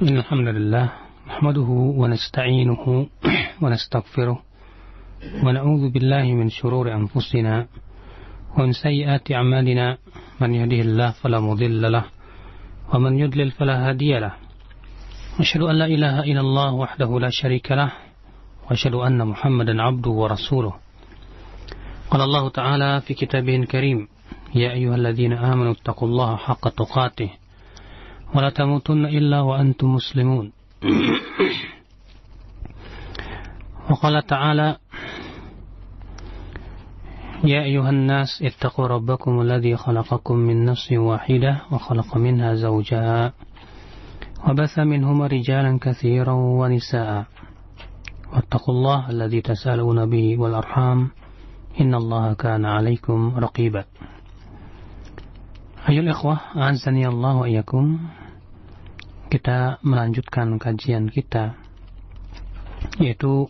الحمد لله نحمده ونستعينه ونستغفره ونعوذ بالله من شرور أنفسنا ومن سيئات أعمالنا من يهده الله فلا مضل له ومن يضلل فلا هادي له أشهد أن لا إله إلا الله وحده لا شريك له وأشهد أن محمدا عبده ورسوله قال الله تعالى في كتابه الكريم يا أيها الذين آمنوا اتقوا الله حق تقاته ولا تموتن إلا وأنتم مسلمون وقال تعالى يا أيها الناس اتقوا ربكم الذي خلقكم من نفس واحدة وخلق منها زوجها وبث منهما رجالا كثيرا ونساء واتقوا الله الذي تسألون به والأرحام إن الله كان عليكم رقيبا. Ayol ikhwah, azani Allah wa iyyakum. Kita melanjutkan kajian kita, yaitu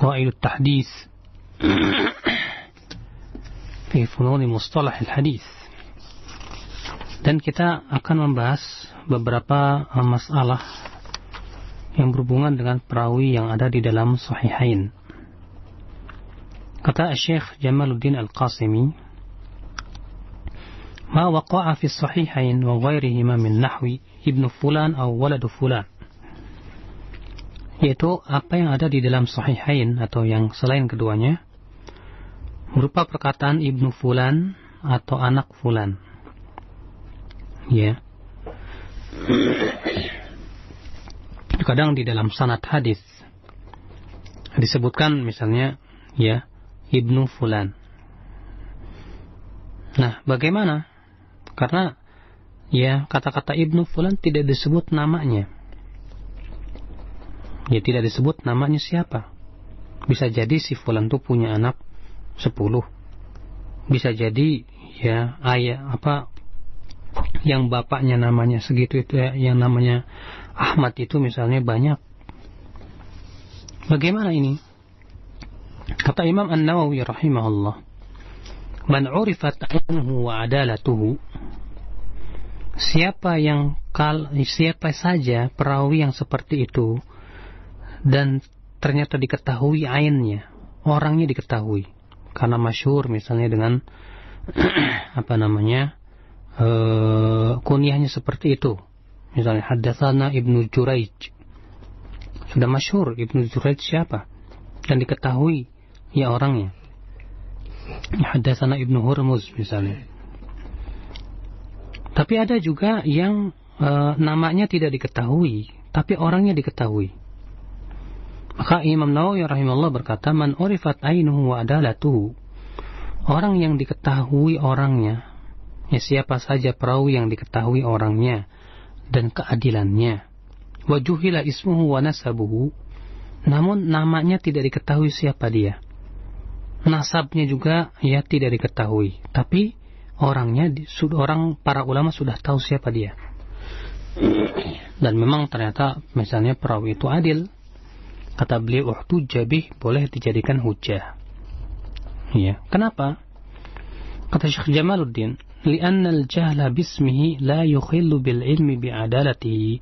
Qawaidut Tahdits fi funun mustalah al-hadits. Dan kita akan membahas beberapa masalah yang berhubungan dengan perawi yang ada di dalam Sahihain. Kata Syekh Jamaluddin Al-Qasimi, ما وقع في الصحيحين وغيرهما من نحو ابن فلان أو ولد فلان, yaitu apa yang ada di dalam Sahihain atau yang selain keduanya berupa perkataan ibnu fulan atau anak fulan. Ya. Kadang di dalam sanad hadis disebutkan misalnya ya ibnu fulan. Nah, bagaimana? Karena ya kata-kata ibnu fulan tidak disebut namanya. Ya tidak disebut namanya siapa. Bisa jadi si fulan itu punya anak 10. Bisa jadi ya ayah apa yang bapaknya namanya segitu itu ya, yang namanya Ahmad itu misalnya banyak. Bagaimana ini? Kata Imam An-Nawawi rahimahullah, man urifat ilmuhu wa adalatuhu, siapa saja perawi yang seperti itu dan ternyata diketahui ainnya, orangnya diketahui karena masyhur misalnya dengan apa namanya kunyahnya seperti itu, misalnya haddatsana Ibnu Juraij, sudah masyhur Ibnu Juraij siapa dan diketahui ya orangnya. Haddatsana Ibnu Hurmuz misalnya. Tapi ada juga yang namanya tidak diketahui, tapi orangnya diketahui. Maka Imam Nawawi rahimahullah berkata, man urifat ainuhu wa adalatuhu, orang yang diketahui orangnya, ya siapa saja perawi yang diketahui orangnya dan keadilannya. Wa juhila ismuhu wa nasabuhu, namun namanya tidak diketahui siapa dia. Nasabnya juga ya tidak diketahui, tapi orangnya orang para ulama sudah tahu siapa dia. Dan memang ternyata misalnya perawi itu adil, kata beliau uhtujja bih, boleh dijadikan hujjah. Ya, kenapa? Kata Syekh Jamaluddin, li'anna al-jahla bismihi la yukhillu bil ilmi bi'adalatihi,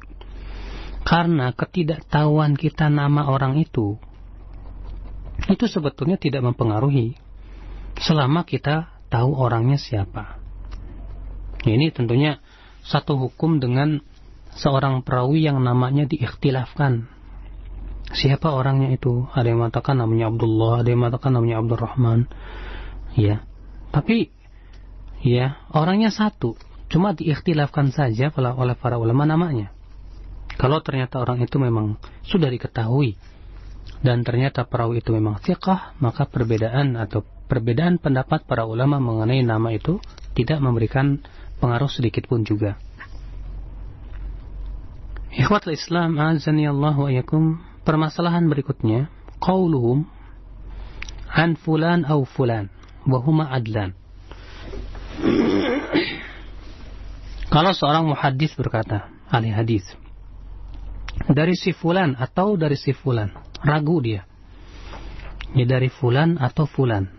karena ketidaktahuan kita nama orang itu sebetulnya tidak mempengaruhi selama kita tahu orangnya siapa. Ini tentunya satu hukum dengan seorang perawi yang namanya diikhtilafkan. Siapa orangnya itu? Ada yang mengatakan namanya Abdullah, ada yang mengatakan namanya Abdurrahman. Ya. Tapi ya, orangnya satu, cuma diikhtilafkan saja oleh para ulama namanya. Kalau ternyata orang itu memang sudah diketahui dan ternyata perawi itu memang thiqah, maka perbedaan pendapat para ulama mengenai nama itu tidak memberikan pengaruh sedikit pun juga. Ikhwatul Islam, azani Allah wa iyyakum, permasalahan berikutnya, qauluhum an fulan aw fulan wa huma adlan. Kalau seorang muhaddits berkata, ahli hadis, dari si fulan atau dari si fulan, ragu dia. Ya dari fulan atau fulan.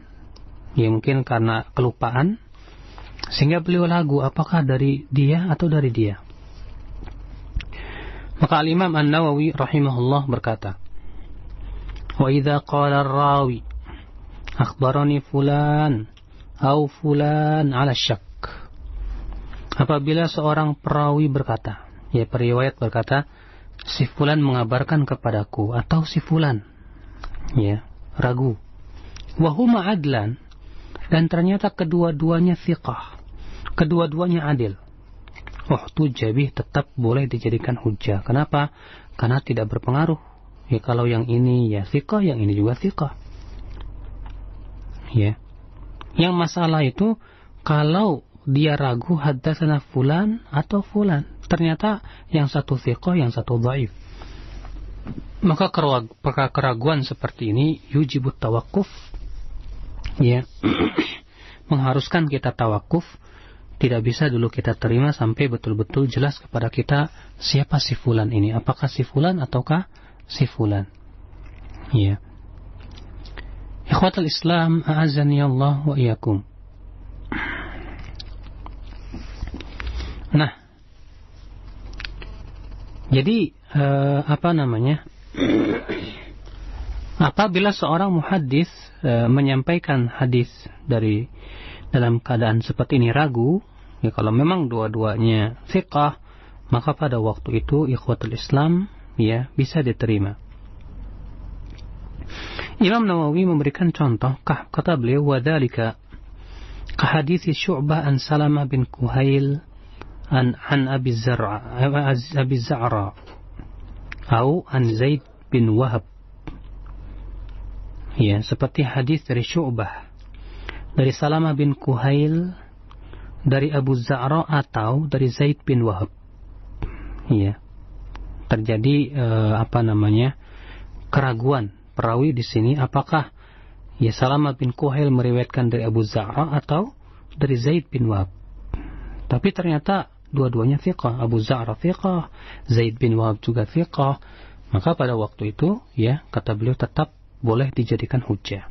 Ya mungkin karena kelupaan sehingga beliau ragu apakah dari dia atau dari dia. Maka Al-Imam An-Nawawi rahimahullah berkata, wa idza qala ar-rawi akhbarani fulan au fulan ala syak. Apabila seorang perawi berkata, ya periwayat berkata, si fulan mengabarkan kepadaku, atau si fulan, ya, ragu. Wa huma adlan, dan ternyata kedua-duanya thiqah, kedua-duanya adil. Uhtujja bih, tetap boleh dijadikan hujjah. Kenapa? Karena tidak berpengaruh. Ya kalau yang ini ya thiqah, yang ini juga thiqah. Ya. Yang masalah itu kalau dia ragu haddatsana fulan atau fulan. Ternyata yang satu thiqah, yang satu dhaif. Maka keraguan seperti ini yujibut tawakuf. Ya. Mengharuskan kita tawakuf. Tidak bisa dulu kita terima sampai betul-betul jelas kepada kita siapa si fulan ini. Apakah si fulan ataukah si fulan. Ya. Ikhwatul Islam, a'azzani Allah wa iyyakum. Nah, jadi apabila seorang muhaddis menyampaikan hadis dari dalam keadaan seperti ini ragu, ya kalau memang dua-duanya thiqah, maka pada waktu itu ikhwatul Islam ya bisa diterima. Imam Nawawi memberikan contoh, kata beliau, wadzalika ka hadits Syu'bah an Salamah bin Kuhail an Abi Za'ra atau an Zaid bin Wahab. Ya, seperti hadis dari Syu'bah, dari Salamah bin Kuhail, dari Abu Za'ra atau dari Zaid bin Wahab. Ya. Terjadi keraguan perawi di sini, apakah ya Salamah bin Kuhail meriwayatkan dari Abu Za'ra atau dari Zaid bin Wahab. Tapi ternyata dua-duanya thiqah, Abu Za'ra thiqah, Zaid bin Wahab juga thiqah. Maka pada waktu itu ya kata beliau tetap boleh dijadikan hujjah.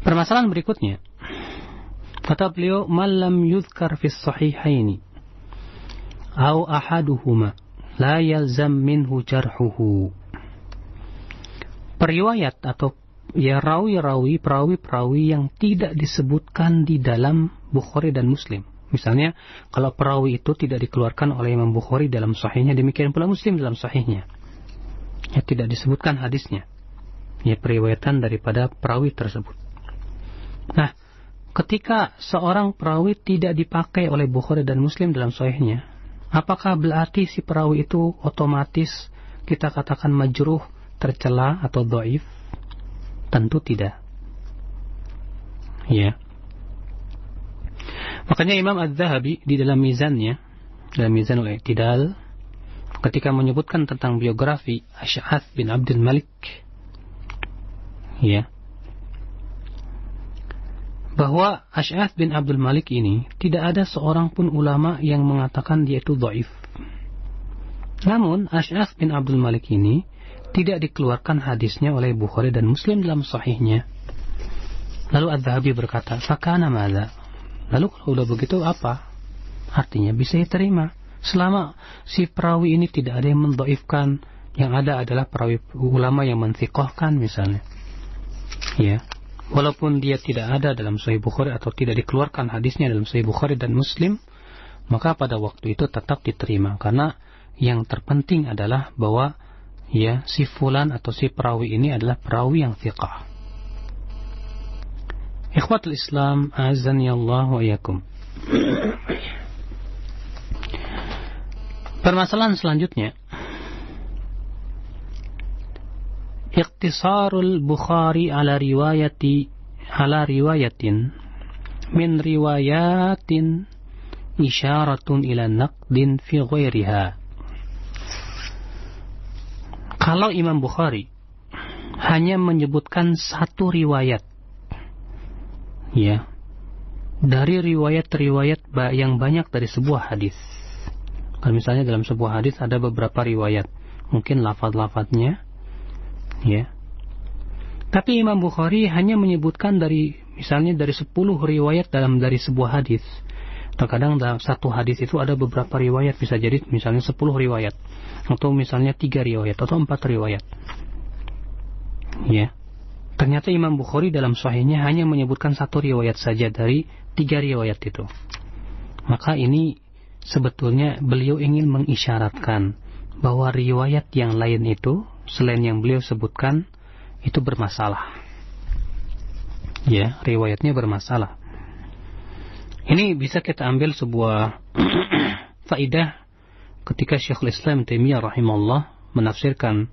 Permasalahan berikutnya, kata beliau, man lam yuzkar fi sahihaini aw ahaduhuma la yalzam minhu jarhuhu. Periwayat atau ya rawi-rawi, perawi-perawi yang tidak disebutkan di dalam Bukhari dan Muslim. Misalnya, kalau perawi itu tidak dikeluarkan oleh Imam Bukhari dalam sahihnya, demikian pula Muslim dalam sahihnya. Ya, tidak disebutkan hadisnya. Ya, periwayatan daripada perawi tersebut. Nah, ketika seorang perawi tidak dipakai oleh Bukhari dan Muslim dalam sahihnya, apakah berarti si perawi itu otomatis kita katakan majruh, tercela atau dhaif? Tentu tidak. Ya. Makanya Imam Az-Zahabi di dalam mizannya, dalam Mizanul I'tidal, ketika menyebutkan tentang biografi Asy'ath bin Abdul Malik, ya, bahwa Asy'ath bin Abdul Malik ini tidak ada seorang pun ulama yang mengatakan dia itu dhaif. Namun Asy'ath bin Abdul Malik ini tidak dikeluarkan hadisnya oleh Bukhari dan Muslim dalam sahihnya. Lalu Az-Zahabi berkata, "Fakana madza?" Lalu kalau udah begitu apa? Artinya bisa diterima selama si perawi ini tidak ada yang mendhaifkan, yang ada adalah perawi ulama yang mentsiqahkan misalnya. Ya. Walaupun dia tidak ada dalam Sahih Bukhari atau tidak dikeluarkan hadisnya dalam Sahih Bukhari dan Muslim, maka pada waktu itu tetap diterima, karena yang terpenting adalah bahwa ya si fulan atau si perawi ini adalah perawi yang thiqah. Ikhwatul Islam, azani Allah wa iyyakum. Permasalahan selanjutnya, ikhtisarul Bukhari ala riwayatin min riwayatin isyaratun ila naqdin fi ghairiha. Kalau Imam Bukhari hanya menyebutkan satu riwayat, ya, dari riwayat-riwayat yang banyak dari sebuah hadis. Kalau misalnya dalam sebuah hadis ada beberapa riwayat, mungkin lafaz-lafaznya, ya. Tapi Imam Bukhari hanya menyebutkan misalnya dari 10 riwayat dari sebuah hadis. Terkadang dalam satu hadis itu ada beberapa riwayat, bisa jadi misalnya 10 riwayat, atau misalnya 3 riwayat, atau 4 riwayat. Ya. Ternyata Imam Bukhari dalam Sahihnya hanya menyebutkan 1 riwayat saja dari 3 riwayat itu. Maka ini sebetulnya beliau ingin mengisyaratkan bahwa riwayat yang lain itu, selain yang beliau sebutkan, itu bermasalah. Ya, riwayatnya bermasalah. Ini bisa kita ambil sebuah faidah ketika Syekhul Islam Taimiyah rahimahullah menafsirkan,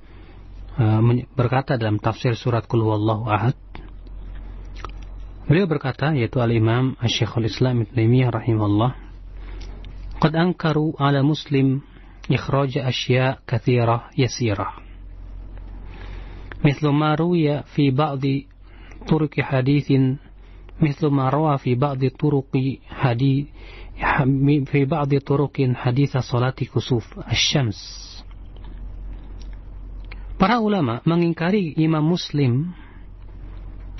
berkata dalam tafsir surat Qul Huwallahu Ahad. Beliau berkata, yaitu Al-Imam Syekhul Islam Taimiyah rahimahullah, "Qad ankaru ala Muslim ikhraj asya' katsirah yasirah. Mithlu ma ruwiya fi ba'di turuq haditsin مثل ما روى في بعض طرق حديث صلاة كسوف الشمس." Para ulama mengingkari Imam Muslim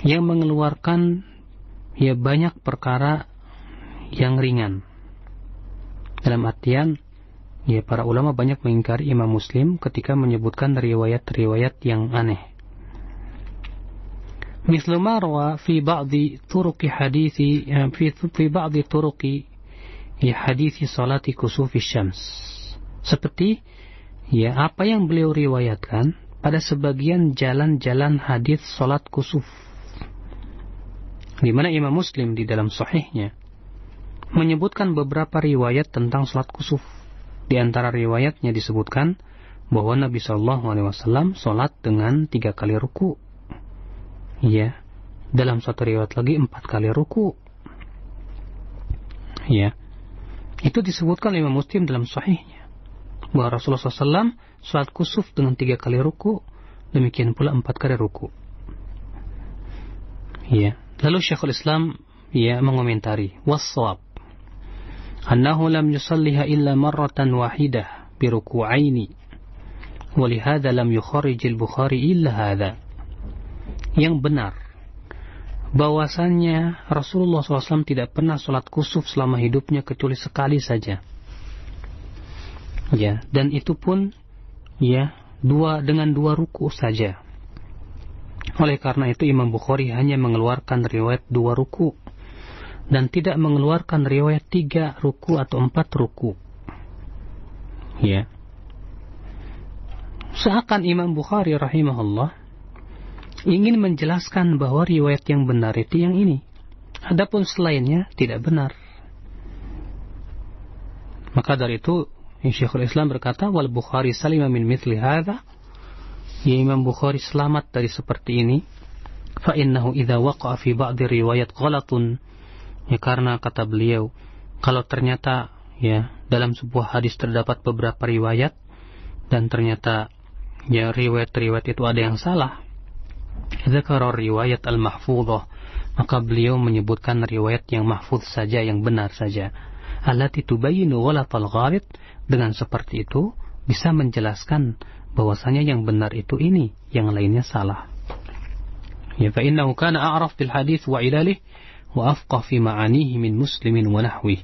yang mengeluarkan banyak perkara yang ringan. Dalam artian, para ulama banyak mengingkari Imam Muslim ketika menyebutkan riwayat-riwayat yang aneh. مثل ما روى في بعض طرق حديث في بعض طرق حديث صلاة كسوف الشمس. Seperti apa yang beliau riwayatkan pada sebagian jalan-jalan hadis salat kusuf, di mana Imam Muslim di dalam Sahihnya menyebutkan beberapa riwayat tentang salat kusuf. Di antara riwayatnya disebutkan bahwa Nabi SAW salat dengan 3 kali ruku. Ya, dalam satu riwayat lagi 4 kali ruku. Ya, itu disebutkan Imam Muslim dalam Sahihnya bahwa Rasulullah SAW salat kusuf dengan 3 kali ruku, demikian pula 4 kali ruku. Ya, lalu Syekhul Islam mengomentari, "Was-shawab annahu lam yusalliha illa marratan wahidah bi ruku'aini, wa li hadha lam yukharrij al-Bukhari illa hadha." Yang benar bahwasannya Rasulullah SAW tidak pernah sholat kusuf selama hidupnya kecuali sekali saja. Ya, dan itu pun dengan 2 ruku saja. Oleh karena itu Imam Bukhari hanya mengeluarkan riwayat 2 ruku dan tidak mengeluarkan riwayat 3 ruku atau 4 ruku. Ya. Seakan Imam Bukhari rahimahullah ingin menjelaskan bahwa riwayat yang benar itu yang ini. Adapun selainnya tidak benar. Maka dari itu Syekhul Islam berkata, "Wal Bukhari salima min mithli hadza." Imam Bukhari selamat dari seperti ini. Fa innahu idza waqa'a fi ba'd riwayat ghalatun. Karena kata beliau, kalau ternyata dalam sebuah hadis terdapat beberapa riwayat dan ternyata riwayat-riwayat itu ada yang salah, dzakara riwayat al-mahfudhah, maka beliau menyebutkan riwayat yang mahfudz saja, yang benar saja, allati tubayyinu ghalatal ghalit. Dengan seperti itu bisa menjelaskan bahwasanya yang benar itu ini, yang lainnya salah. Fa innahu kana a'raf bil hadits wa ilalih wa afqah fi ma'anihi min Muslimin wa nahwih.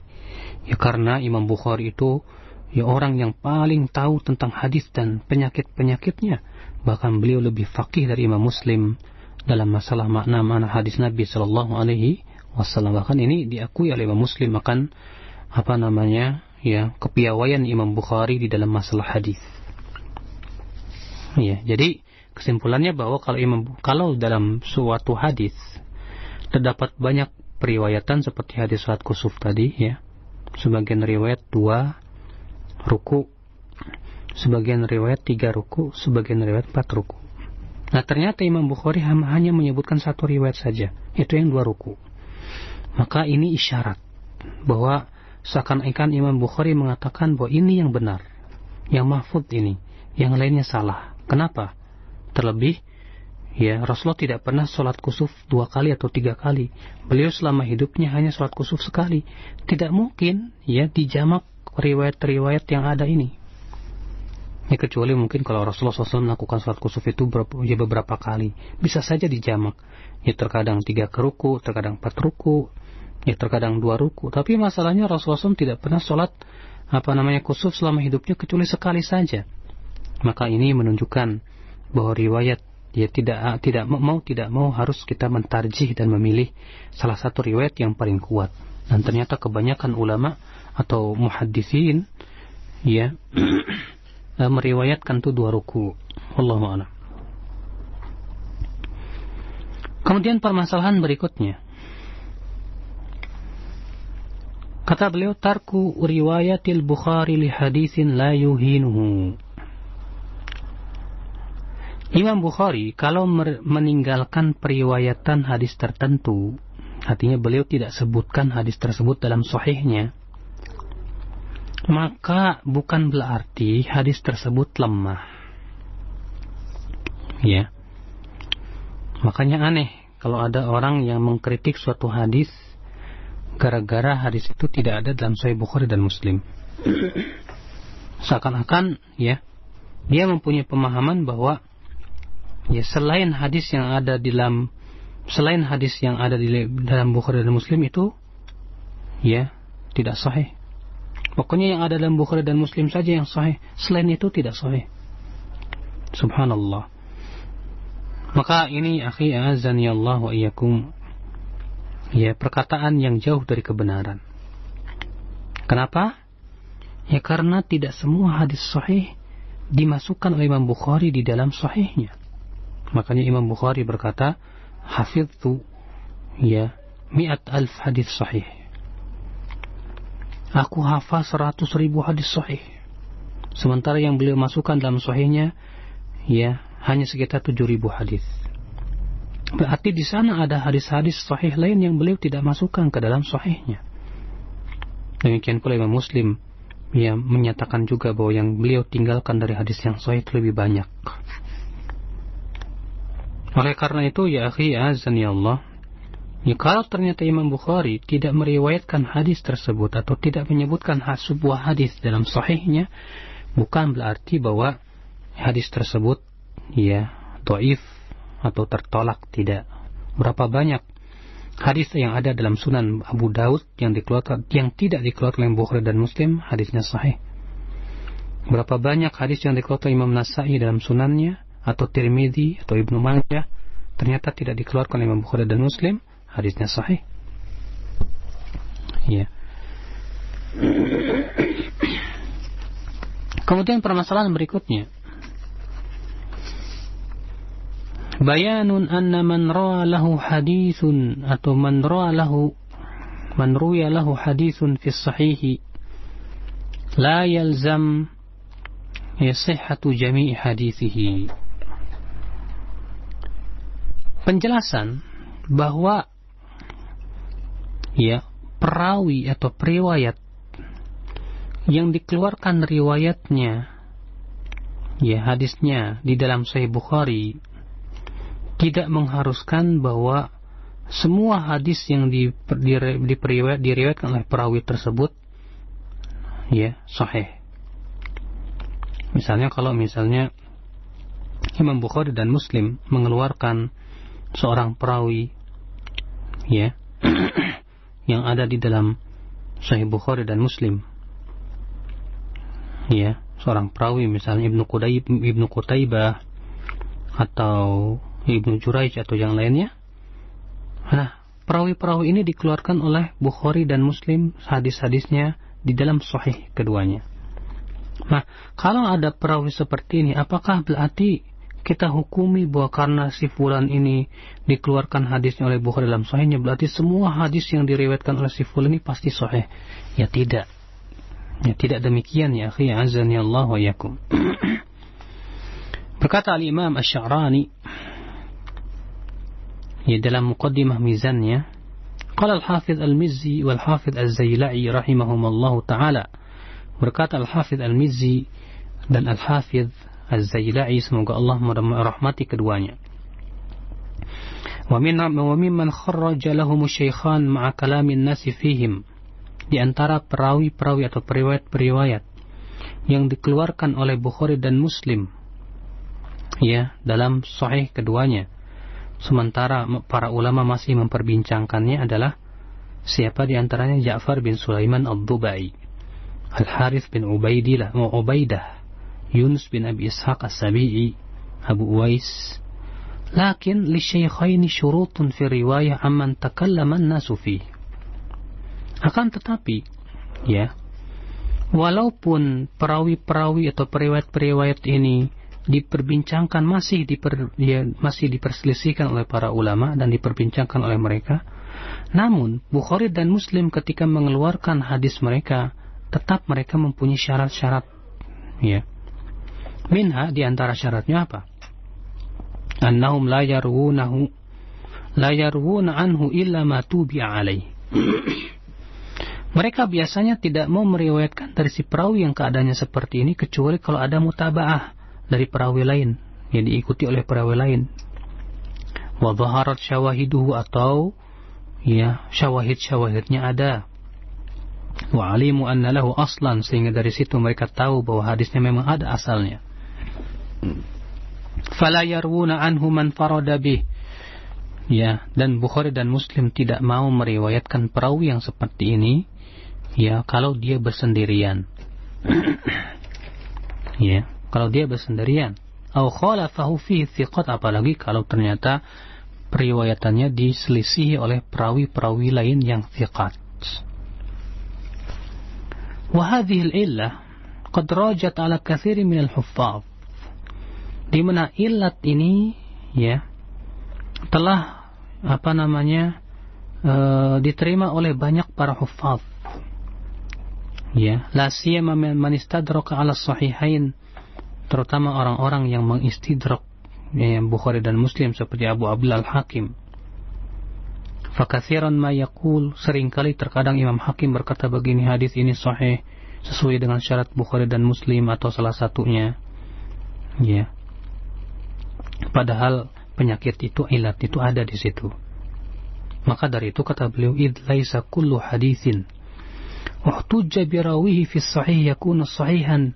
Karena Imam Bukhari itu orang yang paling tahu tentang hadis dan penyakit-penyakitnya. Bahkan beliau lebih faqih dari Imam Muslim dalam masalah makna-makna hadis Nabi Sallallahu Alaihi Wasallam. Bahkan ini diakui oleh Imam Muslim akan kepiawaian Imam Bukhari di dalam masalah hadis. Jadi kesimpulannya bahwa kalau dalam suatu hadis terdapat banyak periwayatan seperti hadis salat kusuf tadi, sebagian riwayat 2 ruku, sebagian riwayat 3 ruku, sebagian riwayat 4 ruku. Nah, ternyata Imam Bukhari hanya menyebutkan 1 riwayat saja, itu yang 2 ruku. Maka ini isyarat bahwa seakan-akan Imam Bukhari mengatakan bahwa ini yang benar, yang mahfudz ini, yang lainnya salah. Kenapa? Terlebih Rasulullah tidak pernah sholat kusuf 2 kali atau 3 kali. Beliau selama hidupnya hanya sholat kusuf sekali. Tidak mungkin dijamak riwayat-riwayat yang ada ini. Kecuali mungkin kalau Rasulullah SAW melakukan sholat kusuf itu beberapa kali, bisa saja dijamak. Terkadang 3 ruku, terkadang 4 ruku, Ya terkadang 2 ruku, tapi masalahnya Rasulullah SAW tidak pernah sholat kusuf selama hidupnya kecuali sekali saja. Maka ini menunjukkan bahwa riwayat tidak mau harus kita mentarjih dan memilih salah satu riwayat yang paling kuat. Dan ternyata kebanyakan ulama atau muhadditsin ya meriwayatkan itu 2 ruku. Wallahu a'lam. Kemudian permasalahan berikutnya, kata beliau, tarku riwayatil Bukhari li haditsin la yuhinuhu. Imam Bukhari kalau meninggalkan periwayatan hadis tertentu, artinya beliau tidak sebutkan hadis tersebut dalam sahihnya, maka bukan berarti hadis tersebut lemah. Ya. Makanya aneh kalau ada orang yang mengkritik suatu hadis gara-gara hadis itu tidak ada dalam Sahih Bukhari dan Muslim. Seakan-akan ya dia mempunyai pemahaman bahwa ya selain hadis yang ada di dalam Bukhari dan Muslim itu ya tidak sahih. Pokoknya yang ada dalam Bukhari dan Muslim saja yang sahih, selain itu tidak sahih. Subhanallah. Maka ini akhi azani Allah wa iyyakum, ya perkataan yang jauh dari kebenaran. Kenapa? Ya karena tidak semua hadis sahih dimasukkan oleh Imam Bukhari di dalam sahihnya. Makanya Imam Bukhari berkata, hafidhu ya 100,000 hadis sahih. Aku hafal 100,000 hadis sahih. Sementara yang beliau masukkan dalam sahihnya ya hanya sekitar 7,000 hadis. Berarti di sana ada hadis-hadis sahih lain yang beliau tidak masukkan ke dalam sahihnya. Demikian pula Imam Muslim ya menyatakan juga bahwa yang beliau tinggalkan dari hadis yang sahih itu lebih banyak. Oleh karena itu ya akhi azani Allah, ya kalau ternyata Imam Bukhari tidak meriwayatkan hadis tersebut atau tidak menyebutkan sebuah hadis dalam sahihnya, bukan berarti bahwa hadis tersebut ya dhaif atau tertolak, tidak. Berapa banyak hadis yang ada dalam Sunan Abu Daud yang tidak dikeluarkan oleh Bukhari dan Muslim, hadisnya sahih. Berapa banyak hadis yang dikeluarkan Imam Nasa'i dalam Sunannya atau Tirmidzi atau Ibnu Majah, ternyata tidak dikeluarkan oleh Imam Bukhari dan Muslim, hadisnya sahih. Ya. Kemudian permasalahan berikutnya, bayanun anna man rawa lahu hadithun atau man ruya lahu hadithun fi sahihi la yalzam sihhatu jami'i hadithihi. Penjelasan bahwa ya perawi atau periwayat yang dikeluarkan riwayatnya ya hadisnya di dalam Sahih Bukhari tidak mengharuskan bahwa semua hadis yang diriwayatkan oleh perawi tersebut ya sahih. Misalnya kalau Imam Bukhari dan Muslim mengeluarkan seorang perawi ya yang ada di dalam Sahih Bukhari dan Muslim, ya seorang perawi misalnya Ibnu Qutaibah atau Ibnu Juraij atau yang lainnya. Nah, perawi-perawi ini dikeluarkan oleh Bukhari dan Muslim hadis-hadisnya di dalam sahih keduanya. Nah, kalau ada perawi seperti ini, apakah berarti kita hukumi bahwa karena si fulan ini dikeluarkan hadisnya oleh Bukhari dalam sahihnya, berarti semua hadis yang diriwayatkan oleh si fulan ini pasti sahih? Ya tidak. Ya tidak demikian ya akhi azani Allah wa yakum. Berkata al-Imam Asy-Sya'rani ya dalam muqaddimah mizannya, qala al-Hafidz al-Mizzi wal Hafidz az-Zaila'i rahimahumallahu taala. Berkata al-Hafidz al-Mizzi dan al-Hafidz az-Zaila'i, semoga Allah merahmati keduanya. Wa mimman kharraja lahum asy-syaikhan ma'a kalamin nasi fihim. Di antara perawi-perawi atau periwayat-periwayat yang dikeluarkan oleh Bukhari dan Muslim ya dalam sahih keduanya, sementara para ulama masih memperbincangkannya, adalah Siapa di antaranya? Ja'far bin Sulaiman Ad-Dubai, Al-Harith bin Ubaidah, Yunus bin Abi Ishaq As-Sabi'i, Abu Uwais. Lakin li syaikhaini syurutun fi riwayah amman takallama an-nasu fi. Akan tetapi, ya, walaupun perawi-perawi atau periwayat-periwayat ini diperbincangkan, masih diperselisihkan oleh para ulama dan diperbincangkan oleh mereka, namun Bukhari dan Muslim ketika mengeluarkan hadis mereka, tetap mereka mempunyai syarat-syarat, ya. Minha, di antara syaratnya apa? Annahum la yarwuna anhu illa ma tubi'a alaih. Mereka biasanya tidak mau meriwayatkan dari si perawi yang keadaannya seperti ini kecuali kalau ada mutaba'ah dari perawi lain yang diikuti oleh perawi lain. Wa dhaharat syawahiduhu, atau ya syawahid-syawahidnya ada. Wa alimu anna lahu aslan, sehingga dari situ mereka tahu bahwa hadisnya memang ada asalnya. Fala yarwuna anhu man farada bih. Ya, dan Bukhari dan Muslim tidak mau meriwayatkan perawi yang seperti ini, ya, kalau dia bersendirian. Ya, kalau dia bersendirian. Au khalafahu fi thiqat, apalagi kalau ternyata periwayatannya diselisihi oleh perawi-perawi lain yang thiqat. Wa hadhihi al-illah qad rajat ala katsirin min al-huffaz. Di mana illat ini, ya, telah diterima oleh banyak para huffaz, ya, la siyama man istadraka ala sahihain, terutama orang-orang yang mengistidrak, ya, Bukhari dan Muslim seperti Abu Abdullah Al-Hakim. Fakatsiran ma yaqul, seringkali terkadang Imam Hakim berkata begini, hadis ini sahih sesuai dengan syarat Bukhari dan Muslim atau salah satunya, ya. Padahal penyakit itu, ilat itu ada di situ. Maka dari itu kata beliau, id laisa kullu haditsin uhtujja bi rawihi fi sahih yakunu sahihan.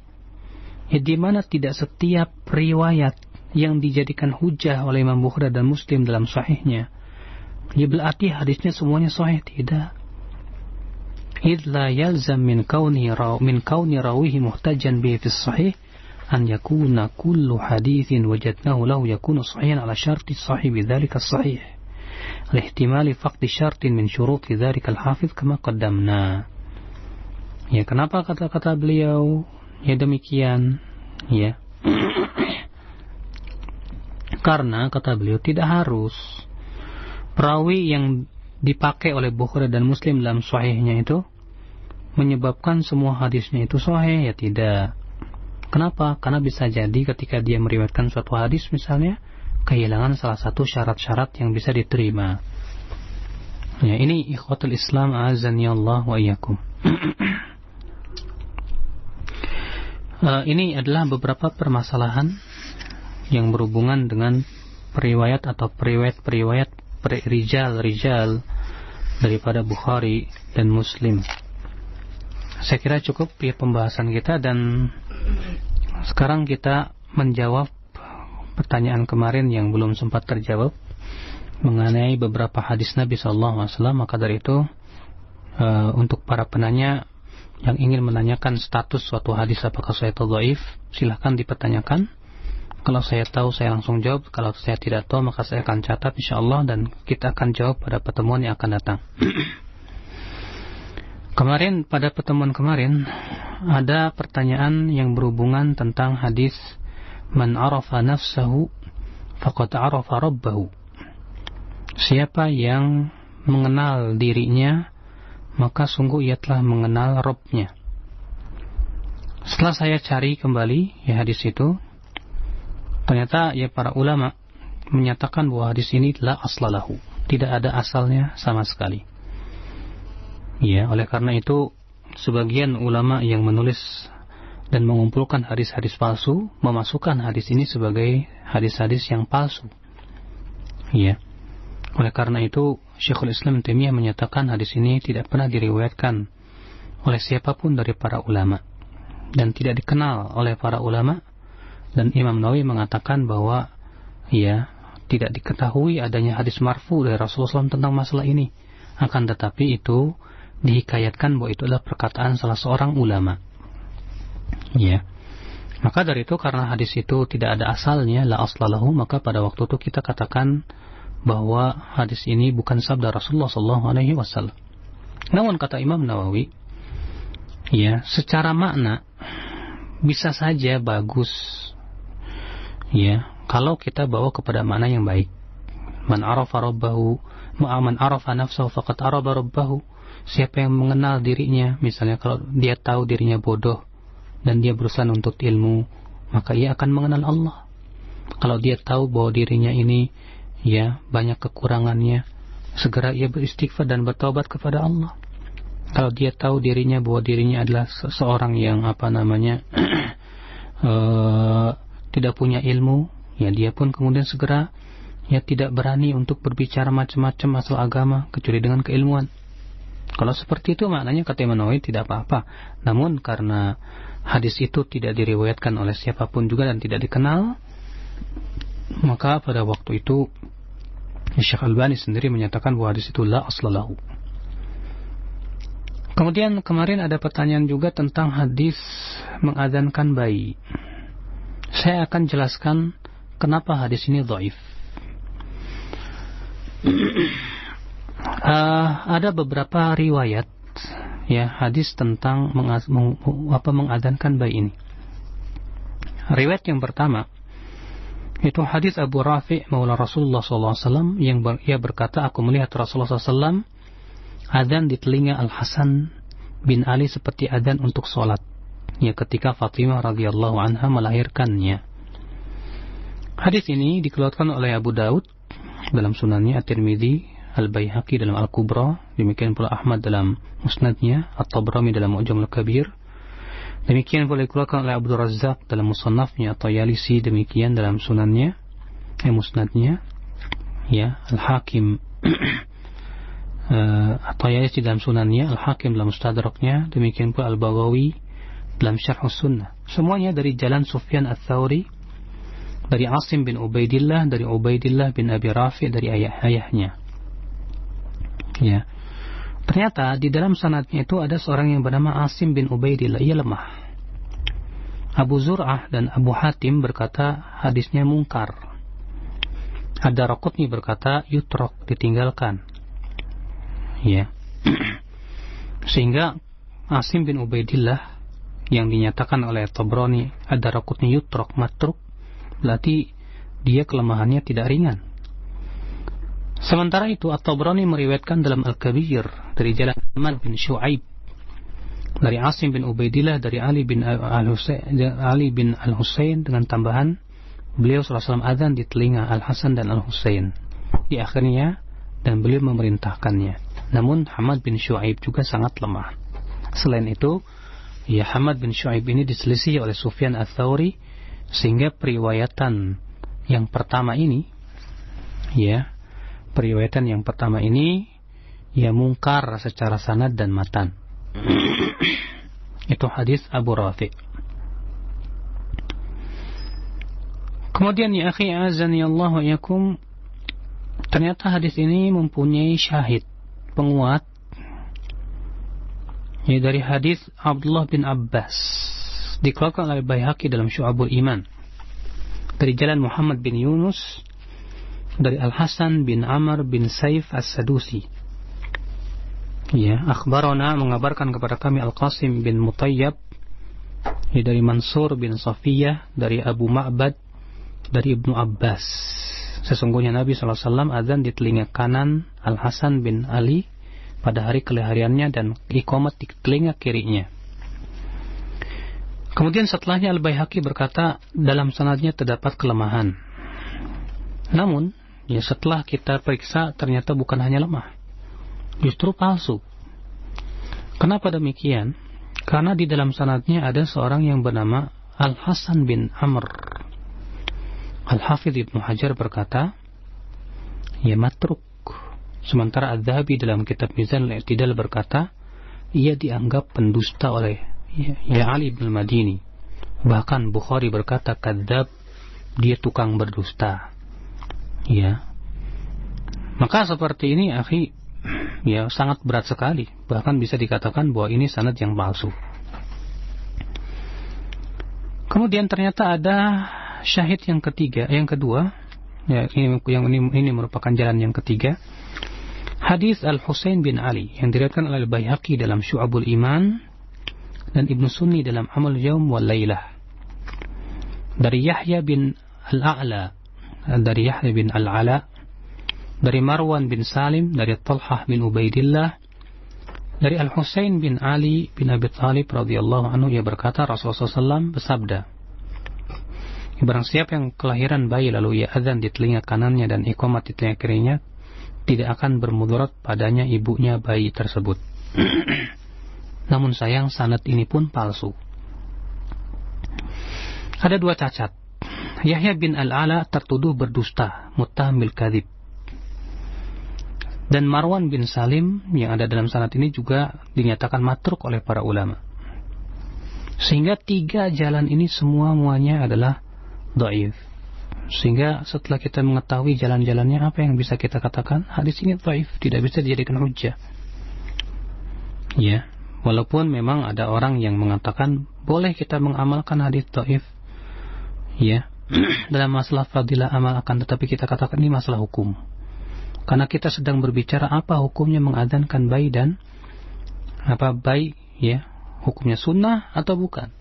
Ya, di mana tidak setiap riwayat yang dijadikan hujah oleh Imam Bukhari dan Muslim dalam sahihnya, ya berarti hadisnya semuanya sahih, tidak. Id la yalzam min kauni rawihi muhtajjan bihi fi sahih an yakuna kullu hadithin wajadnahu lahu yakunu sahihan ala syarti sahih bidzalika sahih lihtimali faqdi syartin min syuruti dzalika al-hafiz kama qaddamna. Ya, kenapa kata-kata beliau ya demikian, ya? Karena kata beliau tidak harus perawi yang dipakai oleh Bukhari dan Muslim dalam sahihnya itu menyebabkan semua hadisnya itu sahih, ya tidak. Kenapa? Karena bisa jadi ketika dia meriwayatkan suatu hadis misalnya kehilangan salah satu syarat-syarat yang bisa diterima. Ya, ini ikhwatul Islam azani Allah wa iyyakum. Ini adalah beberapa permasalahan yang berhubungan dengan periwayat atau periwayat rijal daripada Bukhari dan Muslim. Saya kira cukup ya pembahasan kita, dan sekarang kita menjawab pertanyaan kemarin yang belum sempat terjawab mengenai beberapa hadis Nabi SAW. Maka dari itu untuk para penanya yang ingin menanyakan status suatu hadis apakah sahih atau dhaif, silahkan dipertanyakan. Kalau saya tahu saya langsung jawab, kalau saya tidak tahu maka saya akan catat insyaallah, dan kita akan jawab pada pertemuan yang akan datang. Pada pertemuan kemarin ada pertanyaan yang berhubungan tentang hadis man arafa nafsahu faqad arafa rabbahu. Siapa yang mengenal dirinya maka sungguh ia telah mengenal Rabb-nya. Setelah saya cari kembali ya hadis itu, ternyata ya para ulama menyatakan bahwa hadis ini la aslalahu, tidak ada asalnya sama sekali. Ya, oleh karena itu sebagian ulama yang menulis dan mengumpulkan hadis-hadis palsu memasukkan hadis ini sebagai hadis-hadis yang palsu. Ya. Oleh karena itu Syekhul Islam Taimiyah menyatakan hadis ini tidak pernah diriwayatkan oleh siapapun dari para ulama dan tidak dikenal oleh para ulama, dan Imam Nawawi mengatakan bahwa ya tidak diketahui adanya hadis marfu dari Rasulullah SAW tentang masalah ini. Akan tetapi itu dihikayatkan bahwa itu adalah perkataan salah seorang ulama. Ya. Maka dari itu karena hadis itu tidak ada asalnya, la aslalahu, maka pada waktu itu kita katakan bahwa hadis ini bukan sabda Rasulullah SAW. Namun kata Imam Nawawi, ya, secara makna bisa saja bagus, ya, kalau kita bawa kepada makna yang baik. Man arafa rabbahu, man arafa nafsahu faqad arafa rabbahu. Siapa yang mengenal dirinya, misalnya kalau dia tahu dirinya bodoh dan dia berusaha untuk ilmu, maka ia akan mengenal Allah. Kalau dia tahu bahwa dirinya ini, ya, banyak kekurangannya, segera ia beristighfar dan bertaubat kepada Allah. Kalau dia tahu dirinya bahwa dirinya adalah seorang yang tidak punya ilmu, ya, dia pun kemudian segera, ya, tidak berani untuk berbicara macam-macam masalah agama kecuali dengan keilmuan. Kalau seperti itu maknanya kata Imam Nawawi tidak apa-apa. Namun karena hadis itu tidak diriwayatkan oleh siapapun juga dan tidak dikenal, maka pada waktu itu Syekh Albani sendiri menyatakan bahwa hadis itu la aslalahu. Kemudian kemarin ada pertanyaan juga tentang hadis mengadzankan bayi. Saya akan jelaskan kenapa hadis ini dhaif. Ada beberapa riwayat, ya, hadis tentang mengadzankan bayi ini. Riwayat yang pertama itu hadis Abu Rafi' maula Rasulullah SAW yang ia berkata, aku melihat Rasulullah SAW adzan di telinga Al Hasan bin Ali seperti adzan untuk sholat, ya, ketika Fatimah radhiyallahu anha melahirkannya. Hadis ini dikeluarkan oleh Abu Daud dalam sunannya, At-Tirmidzi, Al-Baihaqi dalam Al-Kubra, demikian pula Ahmad dalam Musnadnya, At-Tabrani dalam Mu'jam Al-Kabir, demikian pula dikeluarkan oleh Abdul Razzaq dalam Musannafnya, At-Tayalisi demikian dalam Sunannya, Musnadnya, ya, Al-Hakim At-Tayalisi dalam Sunannya, Al-Hakim dalam Mustadraknya, demikian pula Al-Baghawi dalam Syarh Sunnah. Semuanya dari jalan Sufyan Ats-Tsauri, dari Asim bin Ubaidillah, dari Ubaidillah bin Abi Rafi', dari ayahnya. Ya. Ternyata di dalam sanadnya itu ada seorang yang bernama Asim bin Ubaidillah, ia lemah. Abu Zur'ah dan Abu Hatim berkata hadisnya mungkar. Ad-Daraqutni berkata yutrok, ditinggalkan. Ya. Sehingga Asim bin Ubaidillah yang dinyatakan oleh Tabrani Ad-Daraqutni yutrok, matruk, berarti dia kelemahannya tidak ringan. Sementara itu At-Tabrani meriwayatkan dalam Al-Kabir dari jalan Ahmad bin Syu'aib dari Asim bin Ubaidillah dari Ali bin Al-Husain dengan tambahan beliau SAW adzan di telinga Al-Hasan dan Al-Husain di akhirnya dan beliau memerintahkannya. Namun Ahmad bin Syu'aib juga sangat lemah. Selain itu, ya, Ahmad bin Syu'aib ini diselisih oleh Sufyan Ats-Tsauri sehingga periwayatan yang pertama ini, ya, ya, mungkar secara sanad dan matan. Itu hadis Abu Rafi'. Kemudian ya akhi azani Allah wa yakum, ternyata hadis ini mempunyai syahid, penguat, ya, dari hadis Abdullah bin Abbas dikeluarkan oleh Baihaqi dalam Syu'abul Iman dari jalan Muhammad bin Yunus dari Al-Hasan bin Amr bin Saif As-Sadusi, ya, akhbarana, mengabarkan kepada kami Al-Qasim bin Mutayyab, ya, dari Mansur bin Safiyah dari Abu Ma'bad dari Ibnu Abbas, sesungguhnya Nabi SAW azan di telinga kanan Al-Hasan bin Ali pada hari kelahiriannya dan iqamat di telinga kirinya. Kemudian setelahnya Al-Baihaqi berkata dalam sanadnya terdapat kelemahan. Namun, ya, setelah kita periksa ternyata bukan hanya lemah, justru palsu. Kenapa demikian? Karena di dalam sanadnya ada seorang yang bernama Al-Hasan bin Amr. Al-Hafidh Ibnu Hajar berkata, ya, matruk. Sementara Adz-Dzahabi dalam kitab Mizan al-I'tidal berkata, ia dianggap pendusta oleh, ya, Ali bin Madini. Bahkan Bukhari berkata kadzab, dia tukang berdusta. Ya. Maka seperti ini akhi, ya sangat berat sekali, bahkan bisa dikatakan bahwa ini sanad yang palsu. Kemudian ternyata ada syahid yang kedua, ya ini merupakan jalan yang ketiga. Hadis Al-Husain bin Ali yang diriwayatkan oleh Al-Baihaqi dalam Syu'abul Iman dan Ibnu Sunni dalam Amal Yaum wal Lailah dari Yahya bin Al-A'la, dari Marwan bin Salim, dari Talhah bin Ubaidillah, dari Al-Husain bin Ali bin Abi Thalib radhiyallahu anhu, ia berkata, Rasulullah SAW bersabda, barang siapa yang kelahiran bayi lalu ia azan di telinga kanannya dan iqamat di telinga kirinya, tidak akan bermudarat padanya ibunya bayi tersebut. Namun sayang sanad ini pun palsu. Ada dua cacat. Yahya bin Al-Ala tertuduh berdusta, muttaham bil kadzib. Dan Marwan bin Salim yang ada dalam sanad ini juga dinyatakan matruk oleh para ulama. Sehingga tiga jalan ini semuanya adalah dhaif. Sehingga setelah kita mengetahui jalan-jalannya, apa yang bisa kita katakan? Hadis ini dhaif, tidak bisa dijadikan hujjah. Ya, walaupun memang ada orang yang mengatakan boleh kita mengamalkan hadis dhaif, ya, dalam masalah fadilah amal, akan tetapi kita katakan ini masalah hukum. Karena kita sedang berbicara apa hukumnya mengadzankan bayi dan apa bayi, ya, hukumnya sunnah atau bukan.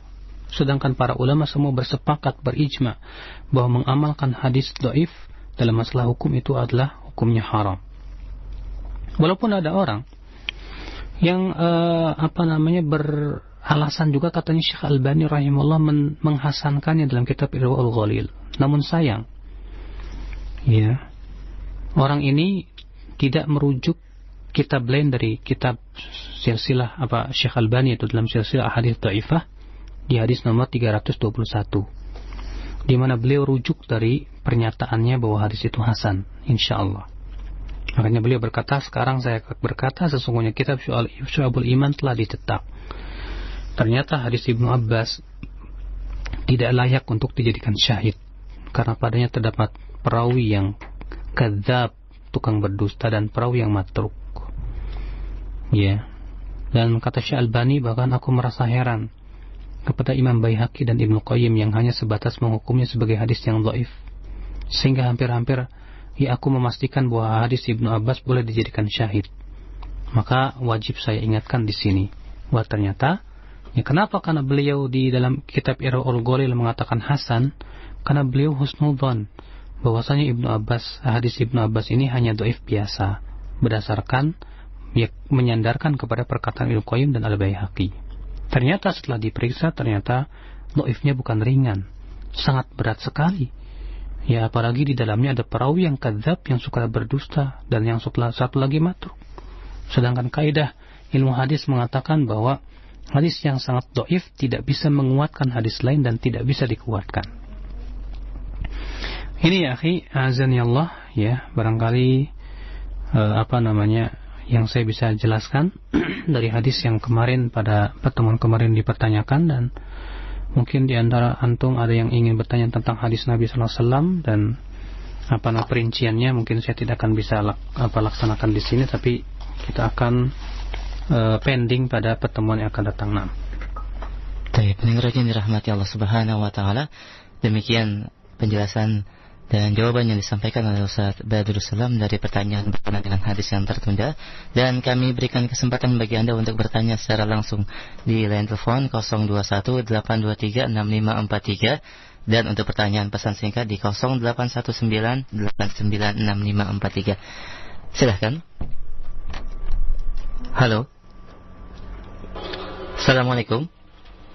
Sedangkan para ulama semua bersepakat, berijma bahwa mengamalkan hadis dhaif dalam masalah hukum itu adalah hukumnya haram. Walaupun ada orang yang beralasan juga, katanya Syekh Albani rahimahullah menghasankannya dalam kitab Irwaul Ghalil. Namun sayang, ya, orang ini tidak merujuk kitab lain dari kitab silsilah Syekh Albani, itu dalam silsilah hadis dhaifah di hadis nomor 321, di mana beliau rujuk dari pernyataannya bahwa hadis itu hasan, insyaallah. Makanya beliau berkata, sekarang saya berkata sesungguhnya kitab Syu'abul Iman telah dicetak. Ternyata hadis Ibnu Abbas tidak layak untuk dijadikan syahid karena padanya terdapat perawi yang kadzab, tukang berdusta, dan perawi yang matruk. Ya. Dan kata Syekh Albani, bahkan aku merasa heran kepada Imam Baihaqi dan Ibnu Qayyim yang hanya sebatas menghukumnya sebagai hadis yang dhaif. Sehingga hampir-hampir aku memastikan bahwa hadis Ibnu Abbas boleh dijadikan syahid. Maka wajib saya ingatkan di sini bahwa ternyata, ya, kenapa? Karena beliau di dalam kitab Irwaul Ghalil mengatakan hasan, karena beliau husnudzon bahwasanya hadis Ibnu Abbas ini hanya dhaif biasa, berdasarkan, ya, menyandarkan kepada perkataan Ibnu Qayyim dan Al-Baihaqi. Ternyata setelah diperiksa, ternyata dhaifnya bukan ringan, sangat berat sekali. Ya, apalagi di dalamnya ada perawi yang kadzab, yang suka berdusta, dan yang satu lagi matruk. Sedangkan kaidah ilmu hadis mengatakan bahwa hadis yang sangat dhaif tidak bisa menguatkan hadis lain dan tidak bisa dikuatkan. Ini ya akhi, azani Allah, ya, barangkali yang saya bisa jelaskan dari hadis yang kemarin, pada pertemuan kemarin dipertanyakan, dan mungkin di antara antum ada yang ingin bertanya tentang hadis Nabi sallallahu alaihi wasallam dan perinciannya mungkin saya tidak akan bisa laksanakan di sini, tapi kita akan pending pada pertemuan yang akan datang. Baik, pendengar yang dirahmati Allah Subhanahu wa taala, demikian penjelasan dan jawaban yang disampaikan oleh Ustaz Badrus Salam dari pertanyaan berkenaan dengan hadis yang tertunda. Dan kami berikan kesempatan bagi Anda untuk bertanya secara langsung di line telepon 0218236543, dan untuk pertanyaan pesan singkat di 0819896543. Silahkan. Halo. Assalamualaikum.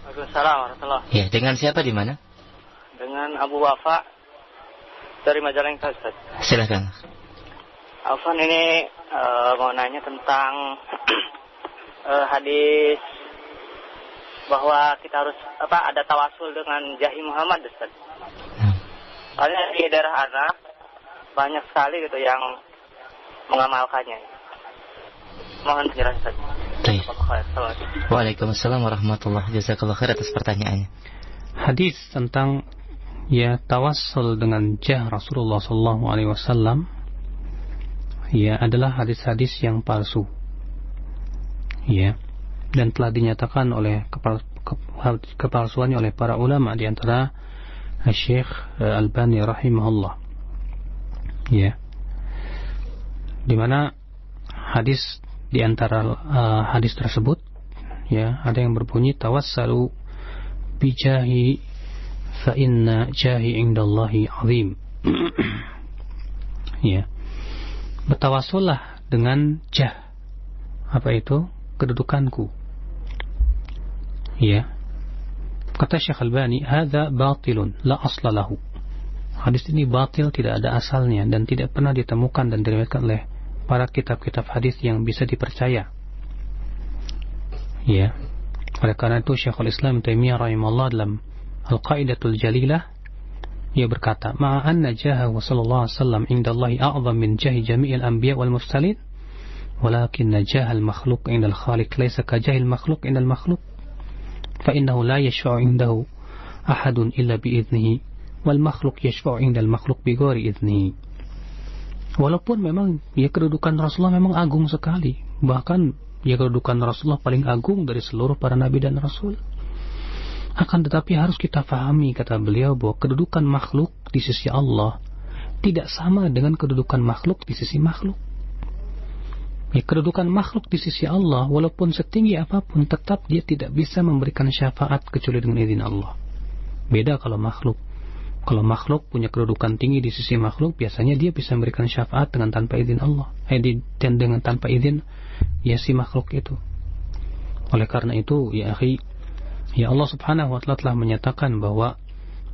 Waalaikumsalam warahmatullahi. Ya, dengan siapa di mana? Dengan Abu Wafa dari Majalengka, Ustaz. Silakan. Afwan, ini mau nanya tentang hadis bahwa kita harus ada tawasul dengan Jahi Muhammad, Ustaz. Soalnya di daerah Ana banyak sekali gitu yang mengamalkannya. Mohon penjelasan, Ustaz. Baik. Waalaikumsalam warahmatullahi wabarakatuh. Jazakallahu khair atas pertanyaannya. Hadis tentang, ya, tawassul dengan jah Rasulullah sallallahu alaihi wasallam, ya adalah hadis-hadis yang palsu. Ya, dan telah dinyatakan oleh kepalsuannya oleh para ulama, di antara Syekh Albani rahimahullah. Ya. Di mana hadis di antara hadis tersebut, ya, ada yang berbunyi tawassalu bijahi fa inna jahi indallahi azim. Ya. Bertawassullah dengan jah. Apa itu? Kedudukanku. Ya. Kata Syekh Albani, hadza batilun la asla lahu. Hadis ini batil, tidak ada asalnya dan tidak pernah ditemukan dan diriwayatkan oleh para kitab-kitab hadis yang bisa dipercaya. Ya. Oleh karena itu Syekhul Islam Taimiyah rahimahullah dalam Al-Qaidatul Jalilah ia berkata, "Ma'a anna jahahu sallallahu alaihi wasallam indallahi a'zam min jahi jami'il anbiya wal mursalin, walakin jahal makhluq indal khaliq laysa ka jahil makhluq indal makhluq, fa innahu la yashfa'u indahu ahadun illa bi idnihi wal makhluq yashfa'u indal makhluq bi ghairi idnihi." Walaupun memang ya kedudukan Rasulullah memang agung sekali, bahkan ya kedudukan Rasulullah paling agung dari seluruh para nabi dan rasul. Akan tetapi harus kita fahami, kata beliau, bahwa kedudukan makhluk di sisi Allah tidak sama dengan kedudukan makhluk di sisi makhluk. Ya, kedudukan makhluk di sisi Allah walaupun setinggi apapun tetap dia tidak bisa memberikan syafaat kecuali dengan izin Allah. Beda kalau makhluk. Kalau makhluk punya kedudukan tinggi di sisi makhluk, biasanya dia bisa memberikan syafaat dengan tanpa izin Allah. Dan dengan tanpa izin ya si makhluk itu. Oleh karena itu, ya akhi, ya Allah subhanahu wa ta'ala telah menyatakan bahwa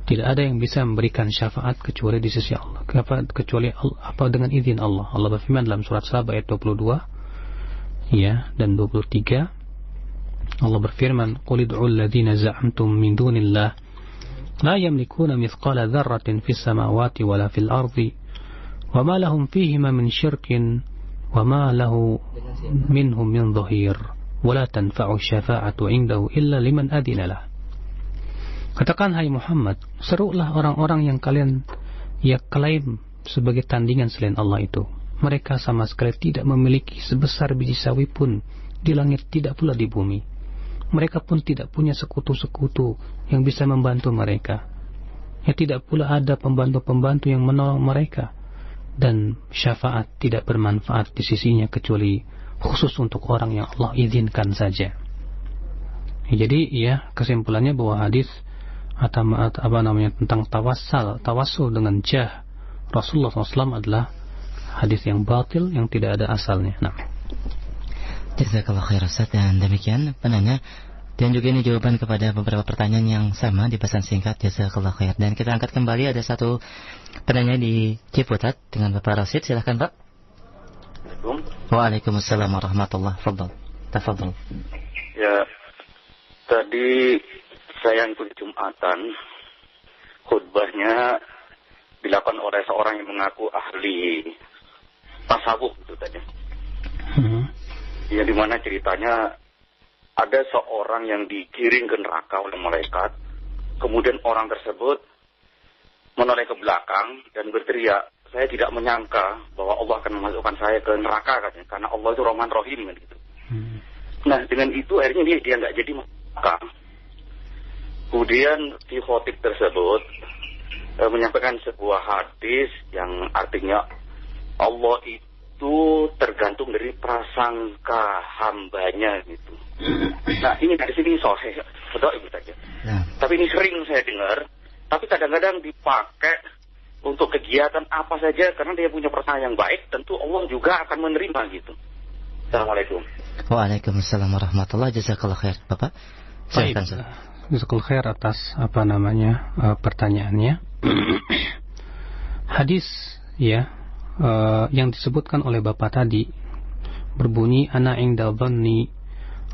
tidak ada yang bisa memberikan syafaat kecuali di sisi Allah, kecuali apa dengan izin Allah. Allah berfirman dalam surat Saba ayat 22 ya dan 23. Allah berfirman, "Qul ud'ul ladzina za'amtum min dunillah la yamlikuna mithqala dzarratin fis samawati wala fil ardi wa ma lahum fihima min syirkin wa ma lahu minhum min dhahir wala tanfa'u syafa'atu indahu illa liman adina lah." Katakan, hai Muhammad, serulah orang-orang yang kalian klaim sebagai tandingan selain Allah itu. Mereka sama sekali tidak memiliki sebesar biji sawi pun di langit, tidak pula di bumi. Mereka pun tidak punya sekutu-sekutu yang bisa membantu mereka. Ya, tidak pula ada pembantu-pembantu yang menolong mereka. Dan syafaat tidak bermanfaat di sisinya kecuali khusus untuk orang yang Allah izinkan saja. Ya, jadi ya kesimpulannya bahwa hadis atau tentang tawassul dengan jah Rasulullah SAW adalah hadis yang batil, yang tidak ada asalnya. Nah, jazakallahu khairan Ustaz. Dan demikian penanya, dan juga ini jawaban kepada beberapa pertanyaan yang sama di pesan singkat. Jazakallahu khair. Dan kita angkat kembali, ada satu penanya di Ciputat dengan Bapak Rasid. Silahkan Pak. Waalaikumsalam warahmatullahi wabarakatuh. Tafadhol. Ya, tadi saya ikut Jumatan, khutbahnya dilakukan oleh seorang yang mengaku ahli tasawuf itu tadi. Ya, di mana ceritanya ada seorang yang digiring ke neraka oleh malaikat, kemudian orang tersebut menoleh ke belakang dan berteriak, "Saya tidak menyangka bahwa Allah akan memasukkan saya ke neraka," katanya, "karena Allah itu Rahman Rahim," kan gitu. Nah, dengan itu akhirnya dia nggak jadi neraka. Kemudian di khotib tersebut menyampaikan sebuah hadis yang artinya Allah itu tergantung dari prasangka hambanya gitu. Nah, ini dari sini sahih, betul Ibu saja. Ya. Tapi ini sering saya dengar, tapi kadang-kadang dipakai untuk kegiatan apa saja karena dia punya prasangka yang baik, tentu Allah juga akan menerima gitu. Assalamualaikum. Waalaikumsalam warahmatullahi wabarakatuh. Jazakallahu khair, Bapak. Silakan. Jazakallahu khair atas pertanyaannya. Hadis ya yang disebutkan oleh Bapak tadi berbunyi, ana inda dhanni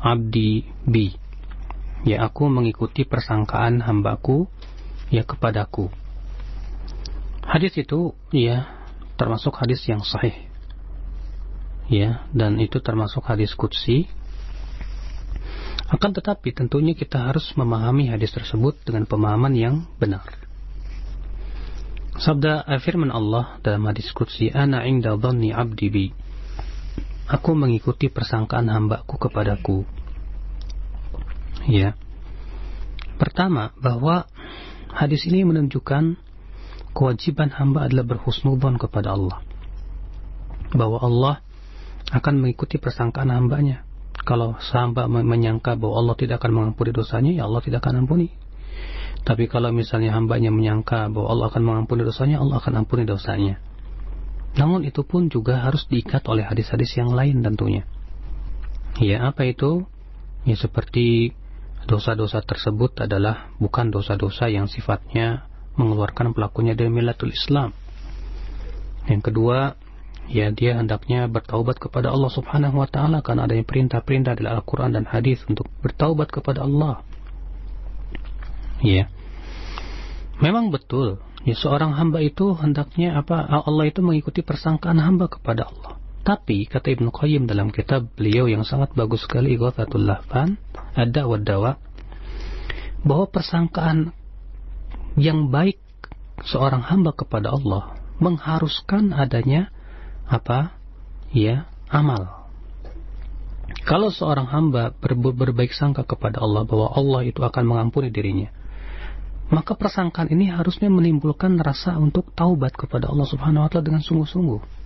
abdi bi. Ya, aku mengikuti persangkaan hambaku ya kepadaku. Hadis itu ya termasuk hadis yang sahih. Ya, dan itu termasuk hadis qudsi. Akan tetapi tentunya kita harus memahami hadis tersebut dengan pemahaman yang benar. Sabda firman Allah dalam hadis qudsi, ana inda dhanni 'abdi bi. Aku mengikuti persangkaan hambaku kepadaku. Ya. Pertama, bahwa hadis ini menunjukkan kewajiban hamba adalah berhusnudzon kepada Allah. Bahwa Allah akan mengikuti persangkaan hambanya. Kalau hamba menyangka bahwa Allah tidak akan mengampuni dosanya, ya Allah tidak akan ampuni. Tapi kalau misalnya hambanya menyangka bahwa Allah akan mengampuni dosanya, Allah akan ampuni dosanya. Namun itu pun juga harus diikat oleh hadis-hadis yang lain tentunya. Ya, apa itu? Ya, seperti dosa-dosa tersebut adalah bukan dosa-dosa yang sifatnya mengeluarkan pelakunya dari millatul Islam. Yang kedua, ya dia hendaknya bertaubat kepada Allah Subhanahu wa taala karena adanya perintah-perintah dalam Al-Qur'an dan hadis untuk bertaubat kepada Allah. Ya. Memang betul, ya seorang hamba itu hendaknya Allah itu mengikuti persangkaan hamba kepada Allah. Tapi kata Ibnu Qayyim dalam kitab beliau yang sangat bagus sekali, Ighathatul Lahfan, Ad-Da' wa Dawa, bahwa persangkaan yang baik seorang hamba kepada Allah mengharuskan adanya amal. Kalau seorang hamba berbaik sangka kepada Allah bahwa Allah itu akan mengampuni dirinya, maka persangkaan ini harusnya menimbulkan rasa untuk taubat kepada Allah Subhanahu wa taala dengan sungguh-sungguh.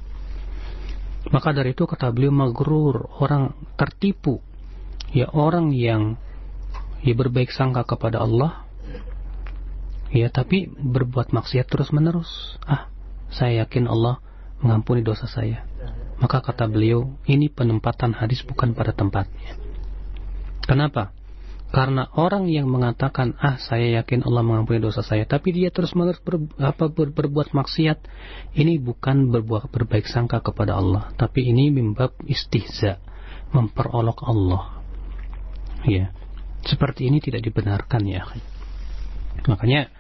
Maka dari itu kata beliau, maghrur, orang tertipu, ya orang yang berbaik sangka kepada Allah, ya tapi berbuat maksiat terus-menerus. Saya yakin Allah mengampuni dosa saya. Maka kata beliau, ini penempatan hadis bukan pada tempatnya. Kenapa? Karena orang yang mengatakan, saya yakin Allah mengampuni dosa saya, tapi dia terus-menerus berbuat maksiat, ini bukan berbaik sangka kepada Allah, tapi ini mimbab istihza, memperolok Allah. Ya, seperti ini tidak dibenarkan, ya. Makanya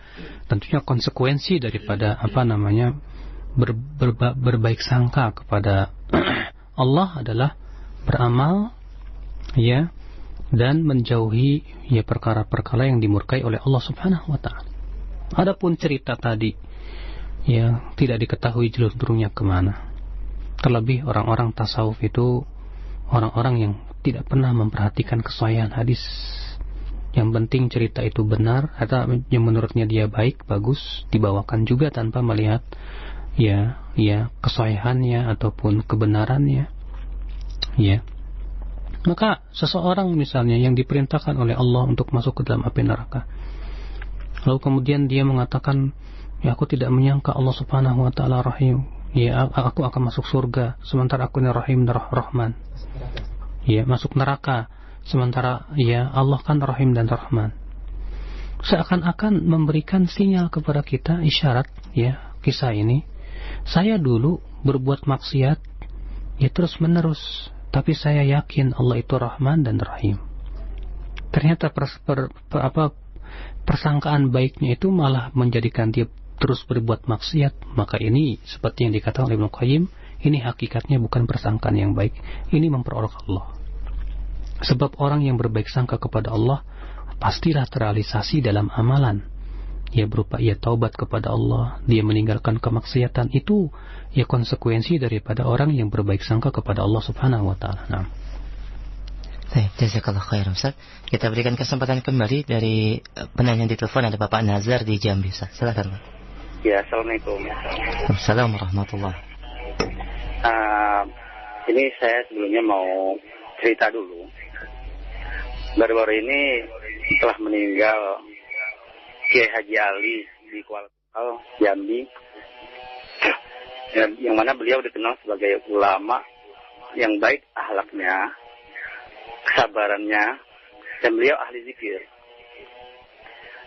tentunya konsekuensi daripada berbaik sangka kepada Allah adalah beramal, ya, dan menjauhi perkara-perkara yang dimurkai oleh Allah Subhanahu wa taala. Adapun cerita tadi, ya tidak diketahui jelur-jelurnya kemana. Terlebih orang-orang tasawuf itu orang-orang yang tidak pernah memperhatikan kesahihan hadis. Yang penting cerita itu benar atau yang menurutnya dia baik, bagus, dibawakan juga tanpa melihat kesahihannya ataupun kebenarannya. Ya. Maka seseorang misalnya yang diperintahkan oleh Allah untuk masuk ke dalam api neraka, lalu kemudian dia mengatakan, ya aku tidak menyangka Allah Subhanahu wa taala Rahim, ya aku akan masuk surga sementara aku ini Rahim dan Rahman. Ya, masuk neraka sementara ya Allah kan Rahim dan Rahman. Seakan-akan memberikan sinyal kepada kita, isyarat, ya kisah ini, saya dulu berbuat maksiat ya terus menerus, tapi saya yakin Allah itu Rahman dan Rahim. Ternyata persangkaan baiknya itu malah menjadikan dia terus berbuat maksiat. Maka ini seperti yang dikatakan oleh Ibnu Qayyim, ini hakikatnya bukan persangkaan yang baik, ini memperolok Allah. Sebab orang yang berbaik sangka kepada Allah pastilah terrealisasi dalam amalan. Ya berupa ia taubat kepada Allah, dia meninggalkan kemaksiatan, itu ya konsekuensi daripada orang yang berbaik sangka kepada Allah Subhanahu wa taala. Nah. Baik, jazakallah khair Ustaz. Kita berikan kesempatan kembali dari penanya di telepon, ada Bapak Nazar di Jambi, Ustaz. Silakan, Pak. Ya, assalamualaikum. Assalamualaikum warahmatullahi. Ini saya sebelumnya mau cerita dulu. Baru-baru ini telah meninggal Kiai Haji Ali di Kuala Lumpur, Jambi, yang mana beliau dikenal sebagai ulama yang baik akhlaknya, kesabarannya, dan beliau ahli zikir.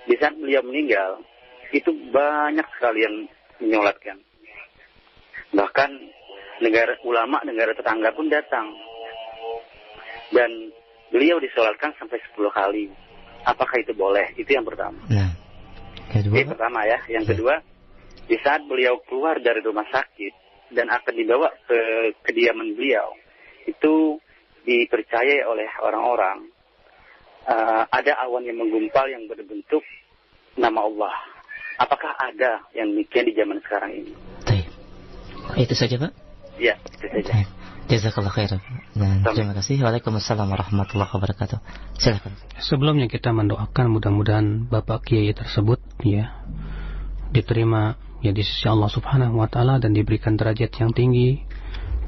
Di saat beliau meninggal, itu banyak sekali yang menyolatkan. Bahkan ulama negara tetangga pun datang. Dan beliau disolatkan sampai 10 kali. Apakah itu boleh? Itu yang pertama. Nah. Yang pertama ya. Yang kedua, di saat beliau keluar dari rumah sakit dan akan dibawa ke kediaman beliau, itu dipercaya oleh orang-orang ada awan yang menggumpal yang berbentuk nama Allah. Apakah ada yang demikian di zaman sekarang ini? Baik. Itu saja, Pak? Ya, itu saja. Jazakallah khairan. Dan terima kasih. Waalaikumsalam warahmatullahi wabarakatuh. Silakan. Sebelumnya kita mendoakan mudah-mudahan Bapak Kiai tersebut ya diterima ya di sisi Allah Subhanahu wa taala dan diberikan derajat yang tinggi.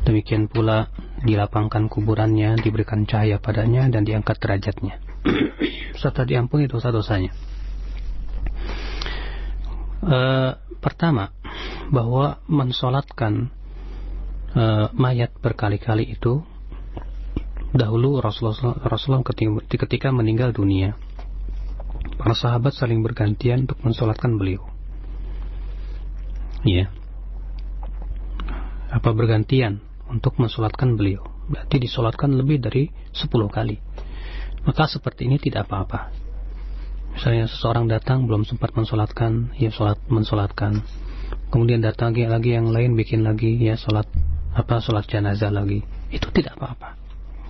Demikian pula dilapangkan kuburannya, diberikan cahaya padanya dan diangkat derajatnya. Serta diampuni dosa-dosanya. Pertama, bahwa mensolatkan mayat berkali-kali itu dahulu Rasulullah ketika meninggal dunia, para sahabat saling bergantian untuk mensolatkan beliau. Ya, apa bergantian untuk mensolatkan beliau? Berarti disolatkan lebih dari 10 kali. Maka seperti ini tidak apa-apa. Misalnya seseorang datang belum sempat mensolatkan, ya mensolatkan. Kemudian datang lagi yang lain bikin lagi ya solat jenazah lagi, itu tidak apa-apa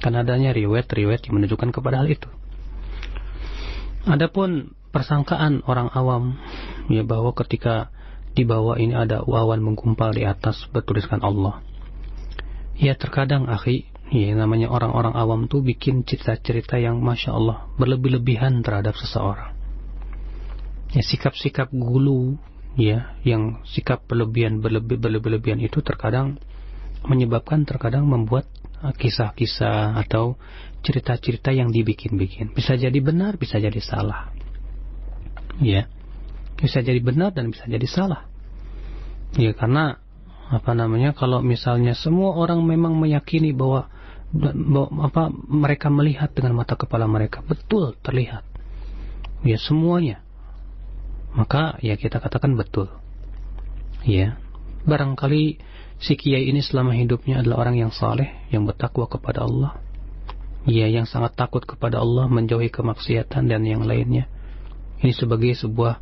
karena adanya riwayat yang menunjukkan kepada hal itu. Adapun persangkaan orang awam ya bahwa ketika di bawah ini ada awan menggumpal di atas bertuliskan Allah, ya terkadang akhi ya namanya orang-orang awam tuh bikin cerita-cerita yang masya Allah berlebih-lebihan terhadap seseorang ya, sikap-sikap gulu ya yang sikap berlebihan itu terkadang menyebabkan terkadang membuat kisah-kisah atau cerita-cerita yang dibikin-bikin. Bisa jadi benar, bisa jadi salah. Ya. Bisa jadi benar dan bisa jadi salah. Ya karena kalau misalnya semua orang memang meyakini bahwa mereka melihat dengan mata kepala mereka betul terlihat. Ya semuanya. Maka ya kita katakan betul. Ya. Barangkali si kiai ini selama hidupnya adalah orang yang saleh, yang bertakwa kepada Allah. Ya, yang sangat takut kepada Allah, menjauhi kemaksiatan dan yang lainnya. Ini sebagai sebuah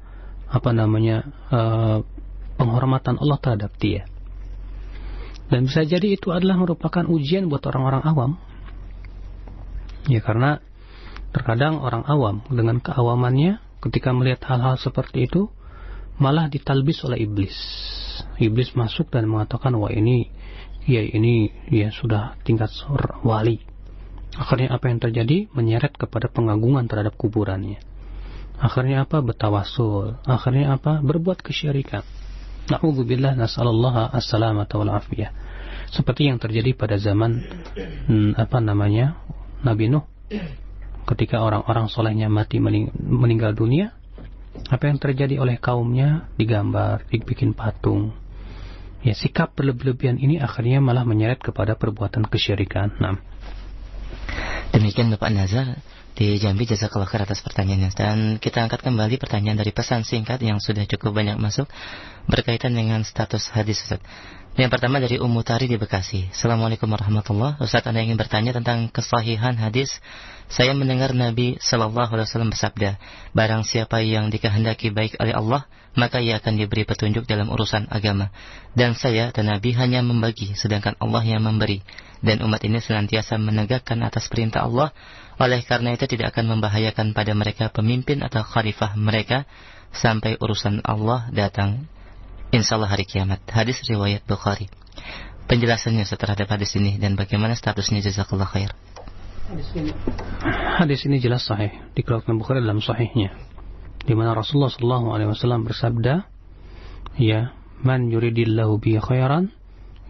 penghormatan Allah terhadap dia. Dan bisa jadi itu adalah merupakan ujian buat orang-orang awam. Ya, karena terkadang orang awam dengan keawamannya ketika melihat hal-hal seperti itu malah ditalbis oleh iblis. Iblis masuk dan mengatakan wah ini sudah tingkat wali. Akhirnya apa yang terjadi? Menyeret kepada pengagungan terhadap kuburannya. Akhirnya apa? Bertawasul. Akhirnya apa? Berbuat kesyirikan. Na'udzubillah, nas'alullah as-salamata wal afiyah. Seperti yang terjadi pada zaman Nabi Nuh. Ketika orang-orang solehnya mati meninggal dunia, apa yang terjadi oleh kaumnya digambar, dibikin patung. Ya, sikap berlebihan ini akhirnya malah menyeret kepada perbuatan kesyirikan. Nah. Demikian Bapak Nazar di Jambi, jazakallah khair atas pertanyaannya. Dan kita angkat kembali pertanyaan dari pesan singkat yang sudah cukup banyak masuk berkaitan dengan status hadis, Ustaz. Yang pertama dari Ummu Tari di Bekasi. Assalamualaikum warahmatullahi wabarakatuh. Ustaz, Anda ingin bertanya tentang kesahihan hadis. Saya mendengar Nabi sallallahu alaihi wasallam bersabda, barang siapa yang dikehendaki baik oleh Allah, maka ia akan diberi petunjuk dalam urusan agama. Dan saya dan Nabi hanya membagi, sedangkan Allah yang memberi. Dan umat ini senantiasa menegakkan atas perintah Allah. Oleh karena itu tidak akan membahayakan pada mereka pemimpin atau khalifah mereka sampai urusan Allah datang, insyaallah hari kiamat. Hadis riwayat Bukhari. Penjelasannya terhadap hadis ini dan bagaimana statusnya, jazakallah khair. Hadis ini jelas sahih, dikeluarkan Bukhari dalam sahihnya, di mana Rasulullah SAW bersabda, ya, man yuridillahu bihi khairan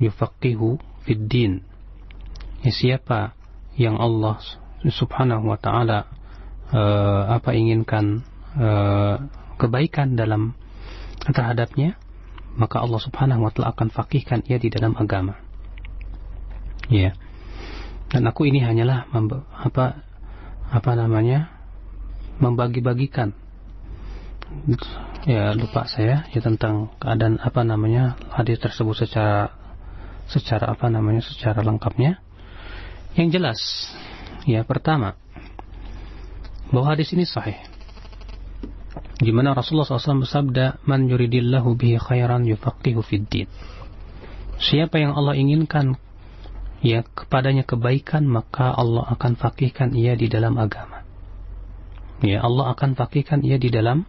yufaqihu fid din. Ya, siapa yang Allah Subhanahu wa taala inginkan kebaikan dalam terhadapnya, maka Allah Subhanahu wa taala akan faqihkan ia di dalam agama. Ya. Dan aku ini hanyalah membagi-bagikan. Ya, lupa saya ya tentang keadaan hadis tersebut secara lengkapnya. Yang jelas, ya pertama, bahwa hadis ini sahih. Di mana Rasulullah SAW bersabda, man yuridillahu bihi khairan yufaqihu fid din. Siapa yang Allah inginkan ya kepadanya kebaikan, maka Allah akan faqihkan ia di dalam agama. Ya, Allah akan faqihkan ia di dalam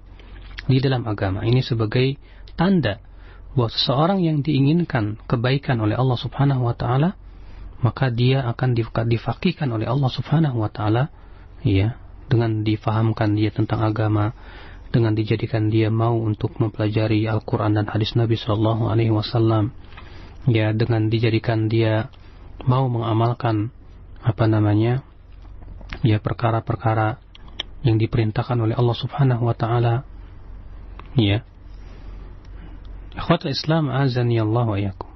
di dalam agama. Ini sebagai tanda bahwa seseorang yang diinginkan kebaikan oleh Allah Subhanahu wa taala, maka dia akan difaqihkan oleh Allah Subhanahu wa taala, ya, dengan difahamkan dia tentang agama, dengan dijadikan dia mau untuk mempelajari Al-Qur'an dan hadis Nabi sallallahu alaihi wasallam, ya, dengan dijadikan dia mau mengamalkan ya, perkara-perkara yang diperintahkan oleh Allah Subhanahu wa taala, ya. Ikhwatul Islam azani Allah wa iyyakum.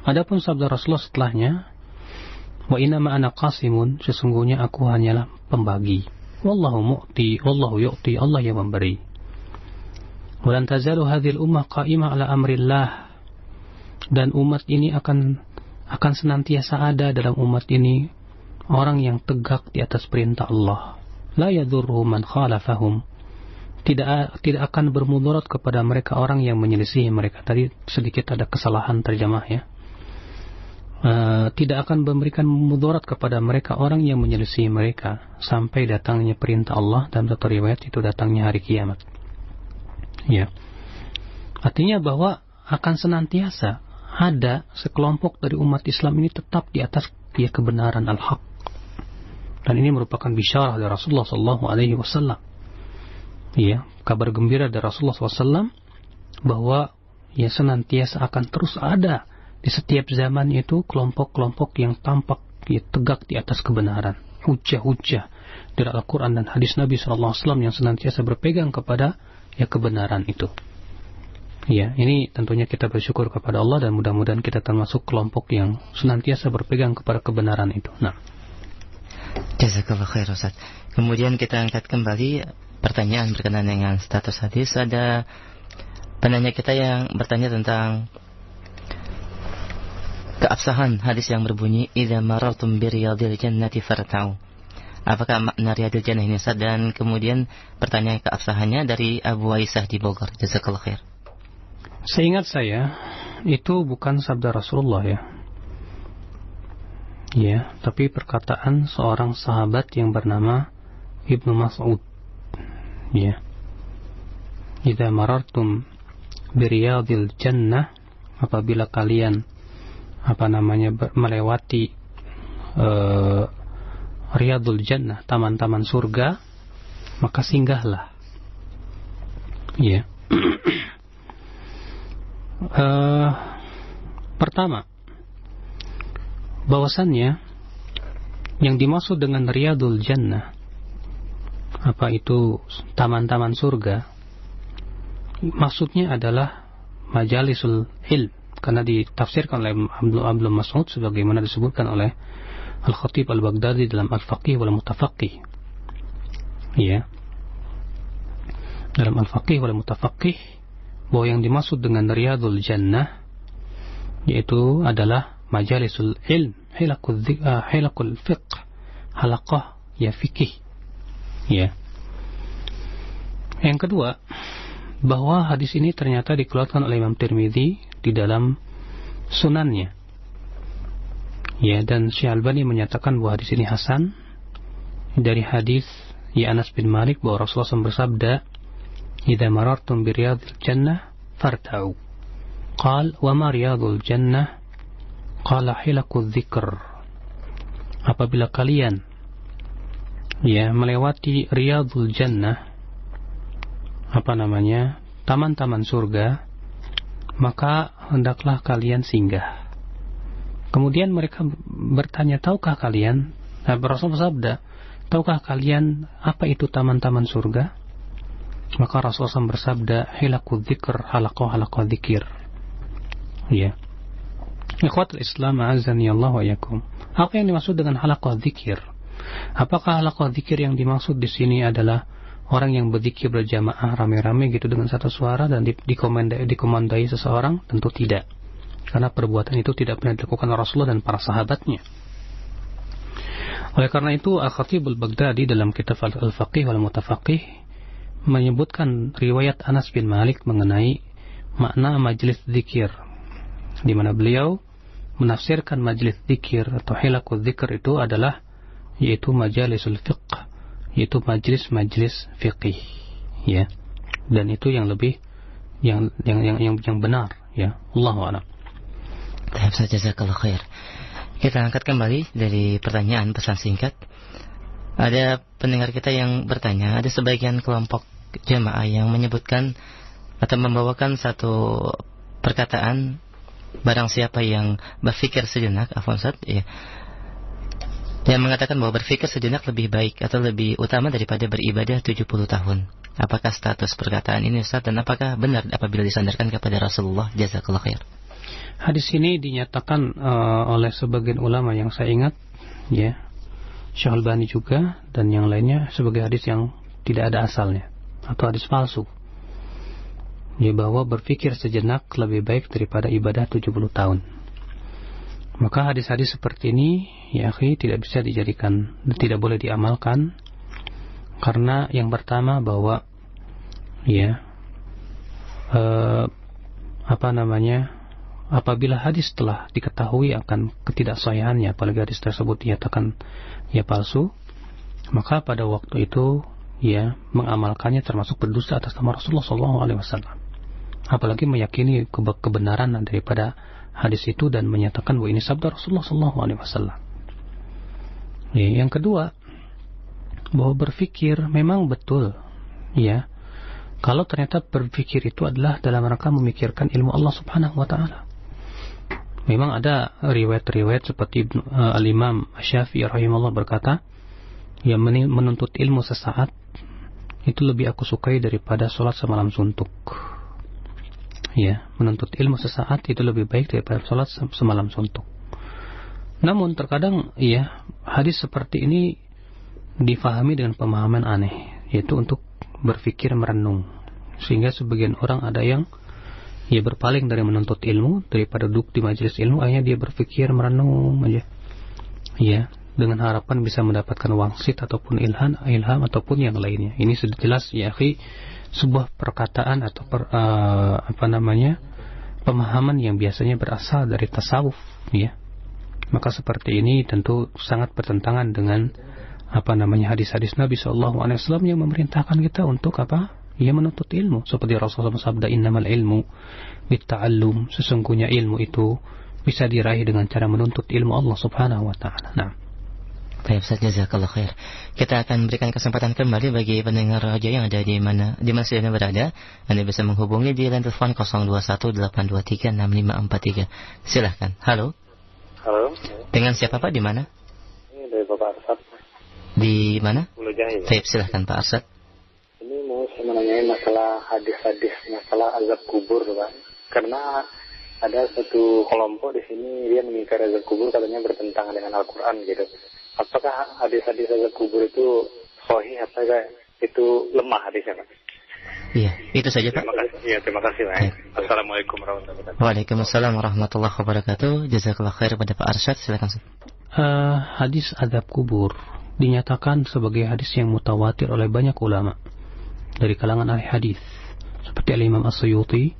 Adapun sabda Rasulullah setelahnya, wa inna ma ana qasimun, sesungguhnya aku hanyalah pembagi. Wallahu mu'ti, wallahu yu'ti, Allah yang memberi. Wa lan tazalu hadhil ummah qa'imah ala amrillah, dan umat ini akan senantiasa ada dalam umat ini orang yang tegak di atas perintah Allah. La yadurruhum man khalafahum, tidak akan bermudarat kepada mereka orang yang menyelisihi mereka. Tadi sedikit ada kesalahan terjemah, ya. Tidak akan memberikan mudarat kepada mereka orang yang menyelisihi mereka sampai datangnya perintah Allah, dalam satu riwayat itu datangnya hari kiamat, ya. Artinya bahwa akan senantiasa ada sekelompok dari umat Islam ini tetap di atas kebenaran al-haq, dan ini merupakan bisyarah dari Rasulullah sallallahu alaihi wasallam. Ya, kabar gembira dari Rasulullah SAW bahwa ya senantiasa akan terus ada di setiap zaman itu kelompok-kelompok yang tampak ya tegak di atas kebenaran, hujjah-hujjah dari Al-Quran dan hadis Nabi SAW yang senantiasa berpegang kepada ya kebenaran itu. Ya, ini tentunya kita bersyukur kepada Allah dan mudah-mudahan kita termasuk kelompok yang senantiasa berpegang kepada kebenaran itu. Nah, jazakallah khair Ustaz. Kemudian kita angkat kembali pertanyaan berkenaan dengan status hadis. Ada penanya kita yang bertanya tentang keabsahan hadis yang berbunyi idza marartum bi riyadil jannati farta'u. Apakah makna riyadil jannah ini, Ustaz? Dan kemudian pertanyaan keabsahannya dari Abu Aisyah di Bogor. Jazakallah khair. Seingat saya itu bukan sabda Rasulullah, ya. Ya, tapi perkataan seorang sahabat yang bernama Ibnu Mas'ud. Ya, idza marartum biriyadil jannah, apabila kalian melewati riyadul jannah, taman-taman surga, maka singgahlah. Ya. Pertama, bahwasannya yang dimaksud dengan riyadul jannah, apa itu taman-taman surga, maksudnya adalah majalisul ilm, karena ditafsirkan oleh Abdul Mas'ud sebagaimana disebutkan oleh Al-Khatib Al-Baghdadi dalam Al-Faqih wal Mutafaqih. Ya, dalam Al-Faqih wal Mutafaqih, bahwa yang dimaksud dengan riyadul jannah yaitu adalah majalisul ilm, hilaqul fiqh, halaqah ya fikih. Ya. Yang kedua, bahwa hadis ini ternyata dikeluarkan oleh Imam Tirmidzi di dalam sunannya. Ya, dan Syekh Albani menyatakan bahwa hadis ini hasan dari hadis ya Anas bin Malik bahwa Rasulullah SAW bersabda, "Idza marartum bi riyadil jannah farta'u." Qal, "Wa ma riyadul jannah?" Qala, "Hilaqudz dzikr." Apabila kalian ya melewati riyadul jannah, taman-taman surga, maka hendaklah kalian singgah. Kemudian mereka bertanya, tahukah kalian, Rasulullah bersabda, tahukah kalian apa itu taman-taman surga? Maka Rasulullah bersabda, hilaqudz dzikr, halaqah dzikir. Ya. Ikhwatul Islam azani Allah wa iyyakum. Apa yang dimaksud dengan halaqah dzikir? Apakah halaqah dzikir yang dimaksud di sini adalah orang yang berzikir berjamaah rame-rame gitu dengan satu suara dan dikomandai seseorang? Tentu tidak, karena perbuatan itu tidak pernah dilakukan Rasulullah dan para sahabatnya. Oleh karena itu Al-Khatib Al-Baghdadi dalam kitab Al-Faqih wal Mutafaqih menyebutkan riwayat Anas bin Malik mengenai makna majlis zikir, di mana beliau menafsirkan majlis zikir atau hilaqudz dzikr itu adalah yaitu majalisul fiqh, yaitu majlis-majlis fiqih, ya. dan itu yang lebih yang benar, ya. Allahu a'lam. Jazakallahu khair. Kita angkat kembali dari pertanyaan pesan singkat. Ada pendengar kita yang bertanya, ada sebagian kelompok jamaah yang menyebutkan atau membawakan satu perkataan, barang siapa yang berpikir sejenak, ya, yang mengatakan bahwa berpikir sejenak lebih baik atau lebih utama daripada beribadah 70 tahun. Apakah status perkataan ini Ustaz, dan apakah benar apabila disandarkan kepada Rasulullah? Jazakallahu khair. Hadis ini dinyatakan oleh sebagian ulama yang saya ingat, ya, Syekh Al-Albani juga dan yang lainnya, sebagai hadis yang tidak ada asalnya atau hadis palsu. Ya, bahwa berpikir sejenak lebih baik daripada ibadah 70 tahun. Maka hadis-hadis seperti ini, ya akhi, tidak bisa dijadikan, tidak boleh diamalkan, karena yang pertama bahwa ya apabila hadis telah diketahui akan ketidaksahihannya, apalagi hadis tersebut dinyatakan ya palsu, maka pada waktu itu ya mengamalkannya termasuk berdusta atas nama Rasulullah SAW. Apalagi meyakini kebenaran daripada hadis itu dan menyatakan bahwa ini sabda Rasulullah SAW. Ya, yang kedua, bahwa berpikir memang betul, ya, kalau ternyata berpikir itu adalah dalam rangka memikirkan ilmu Allah Subhanahu wa Ta'ala. Memang ada riwayat-riwayat seperti Al-Imam Syafi'i rahimahullah berkata, ya, menuntut ilmu sesaat itu lebih aku sukai daripada sholat semalam suntuk. Ya, menuntut ilmu sesaat itu lebih baik daripada sholat semalam suntuk. Namun terkadang ya hadis seperti ini difahami dengan pemahaman aneh, yaitu untuk berpikir merenung, sehingga sebagian orang ada yang ya berpaling dari menuntut ilmu, daripada duduk di majelis ilmu, akhirnya dia berpikir merenung aja, ya, dengan harapan bisa mendapatkan wangsit ataupun ilham ataupun yang lainnya. Ini sudah jelas ya akhi, sebuah perkataan atau pemahaman yang biasanya berasal dari tasawuf, ya. Maka seperti ini tentu sangat bertentangan dengan hadis-hadis Nabi SAW yang memerintahkan kita untuk ia menuntut ilmu, seperti Rasulullah sabda, innamal ilmu bitta'allum, sesungguhnya ilmu itu bisa diraih dengan cara menuntut ilmu Allah Subhanahu wa Ta'ala. Nah, baik, Ustaz, jazakallahu khair. Kita akan berikan kesempatan kembali bagi pendengar raja yang ada di mana saja Anda berada. Anda bisa menghubungi di line telepon 0218236543. Silahkan. Halo. Halo. Dengan siapa Pak? Di mana? Ini dari Bapak Arsad. Di mana? Pulau Jahil. Baik, silahkan Pak Arsad. Ini mau saya menanyai masalah hadis-hadis, masalah azab kubur, Pak. Karena ada satu kelompok di sini dia mengingkari azab kubur, katanya bertentangan dengan Al-Quran gitu. Apakah hadis-hadis azab kubur itu sahih atau itu lemah hadisnya, Pak? Iya, itu saja Pak. Terima kasih Pak. Assalamualaikum warahmatullahi wabarakatuh. Waalaikumsalam warahmatullahi wabarakatuh. Jazakallahu khair pada Pak Arsyad. Silakan. Hadis azab kubur dinyatakan sebagai hadis yang mutawatir oleh banyak ulama dari kalangan ahli hadis, seperti Al-Imam As-Suyuti,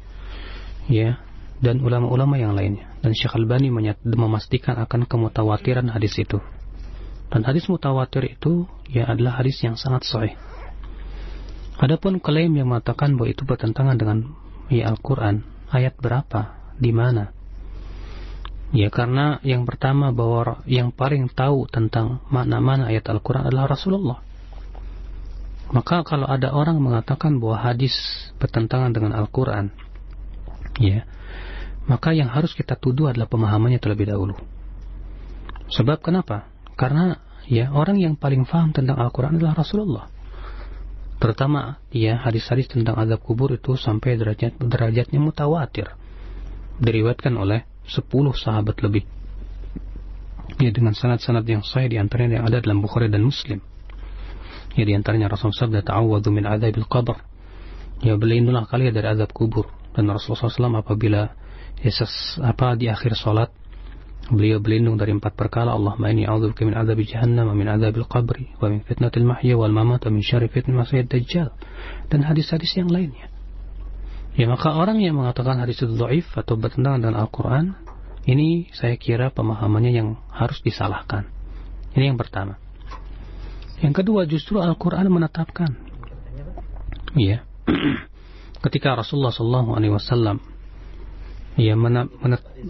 ya, dan ulama-ulama yang lainnya. Dan Syekh Al-Albani memastikan akan kemutawatiran hadis itu. Dan hadis mutawatir itu ya adalah hadis yang sangat sahih. Adapun klaim yang mengatakan bahwa itu bertentangan dengan Al-Quran, ayat berapa, di mana? Ya, karena yang pertama bahwa yang paling tahu tentang makna-makna ayat Al-Quran adalah Rasulullah. Maka kalau ada orang mengatakan bahwa hadis bertentangan dengan Al-Quran, ya, maka yang harus kita tuduh adalah pemahamannya terlebih dahulu. Sebab kenapa? Karena ya orang yang paling paham tentang Al-Quran adalah Rasulullah. Terutama ya hadis-hadis tentang azab kubur itu sampai derajatnya mutawatir, diriwayatkan oleh 10 sahabat lebih, ya, dengan sanad-sanad yang sahih, di antaranya yang ada dalam Bukhari dan Muslim. Ya, di antaranya Rasulullah sabda, ta'awwadhu min adzabil qabr, ya, berlindunglah kalian dari azab kubur. Dan Rasulullah SAW apabila di akhir salat, beliau berlindung dari 4 perkara. Allahumma inni a'udzubika min adzabi jahannam wa min adzabil qabri wa min fitnatil mahya wal mamat wa min syarri fitnatil masiihid dajjal, dan hadis-hadis yang lainnya. Ya, maka orang yang mengatakan hadis itu dhaif atau bertentangan dengan Al-Quran, ini saya kira pemahamannya yang harus disalahkan. Ini yang pertama. Yang kedua, justru Al-Quran menetapkan, ya, ketika Rasulullah SAW ia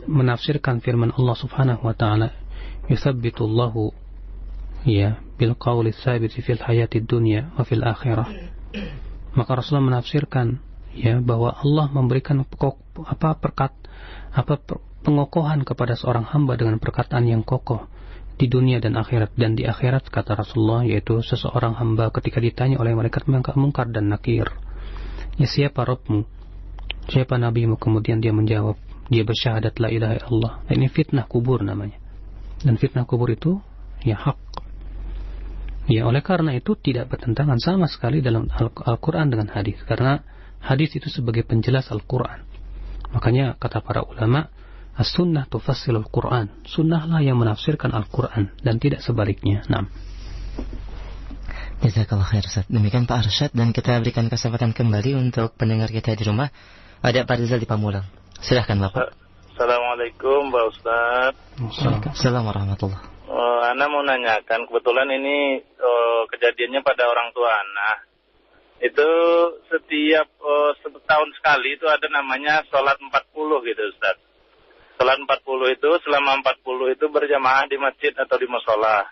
menafsirkan firman Allah Subhanahu wa taala, "Yuthabbitullahu ya bil qawli tsabiti fil hayatid dunya wa fil akhirah." Maka Rasulullah menafsirkan ya bahwa Allah memberikan pengokohan kepada seorang hamba dengan perkataan yang kokoh di dunia dan akhirat. Dan di akhirat, kata Rasulullah, yaitu seseorang hamba ketika ditanya oleh malaikat Munkar dan Nakir, ya siapa Rabbmu, siapa nabimu, kemudian dia menjawab, dia bersyahadat la ilaha illallah. Ini fitnah kubur namanya, dan fitnah kubur itu ya hak. Ya, oleh karena itu tidak bertentangan sama sekali dalam Al-Quran dengan hadis, karena hadis itu sebagai penjelas Al-Quran. Makanya kata para ulama, as-sunnah tufassilul Quran, sunnahlah yang menafsirkan Al-Quran dan tidak sebaliknya. Naam. Jazakallah khair Ustaz. Demikian Pak Arsyad, dan kita berikan kesempatan kembali untuk pendengar kita di rumah. Ada Pak Rizal di Pamulang. Silahkan Bapak. Assalamualaikum Pak Ustaz. Assalamualaikum warahmatullahi. Ana mau nanyakan, kebetulan ini kejadiannya pada orang tua Ana. Itu setiap setahun sekali itu ada namanya sholat 40 gitu Ustaz. Sholat 40 itu, selama 40 itu berjamaah di masjid atau di musola.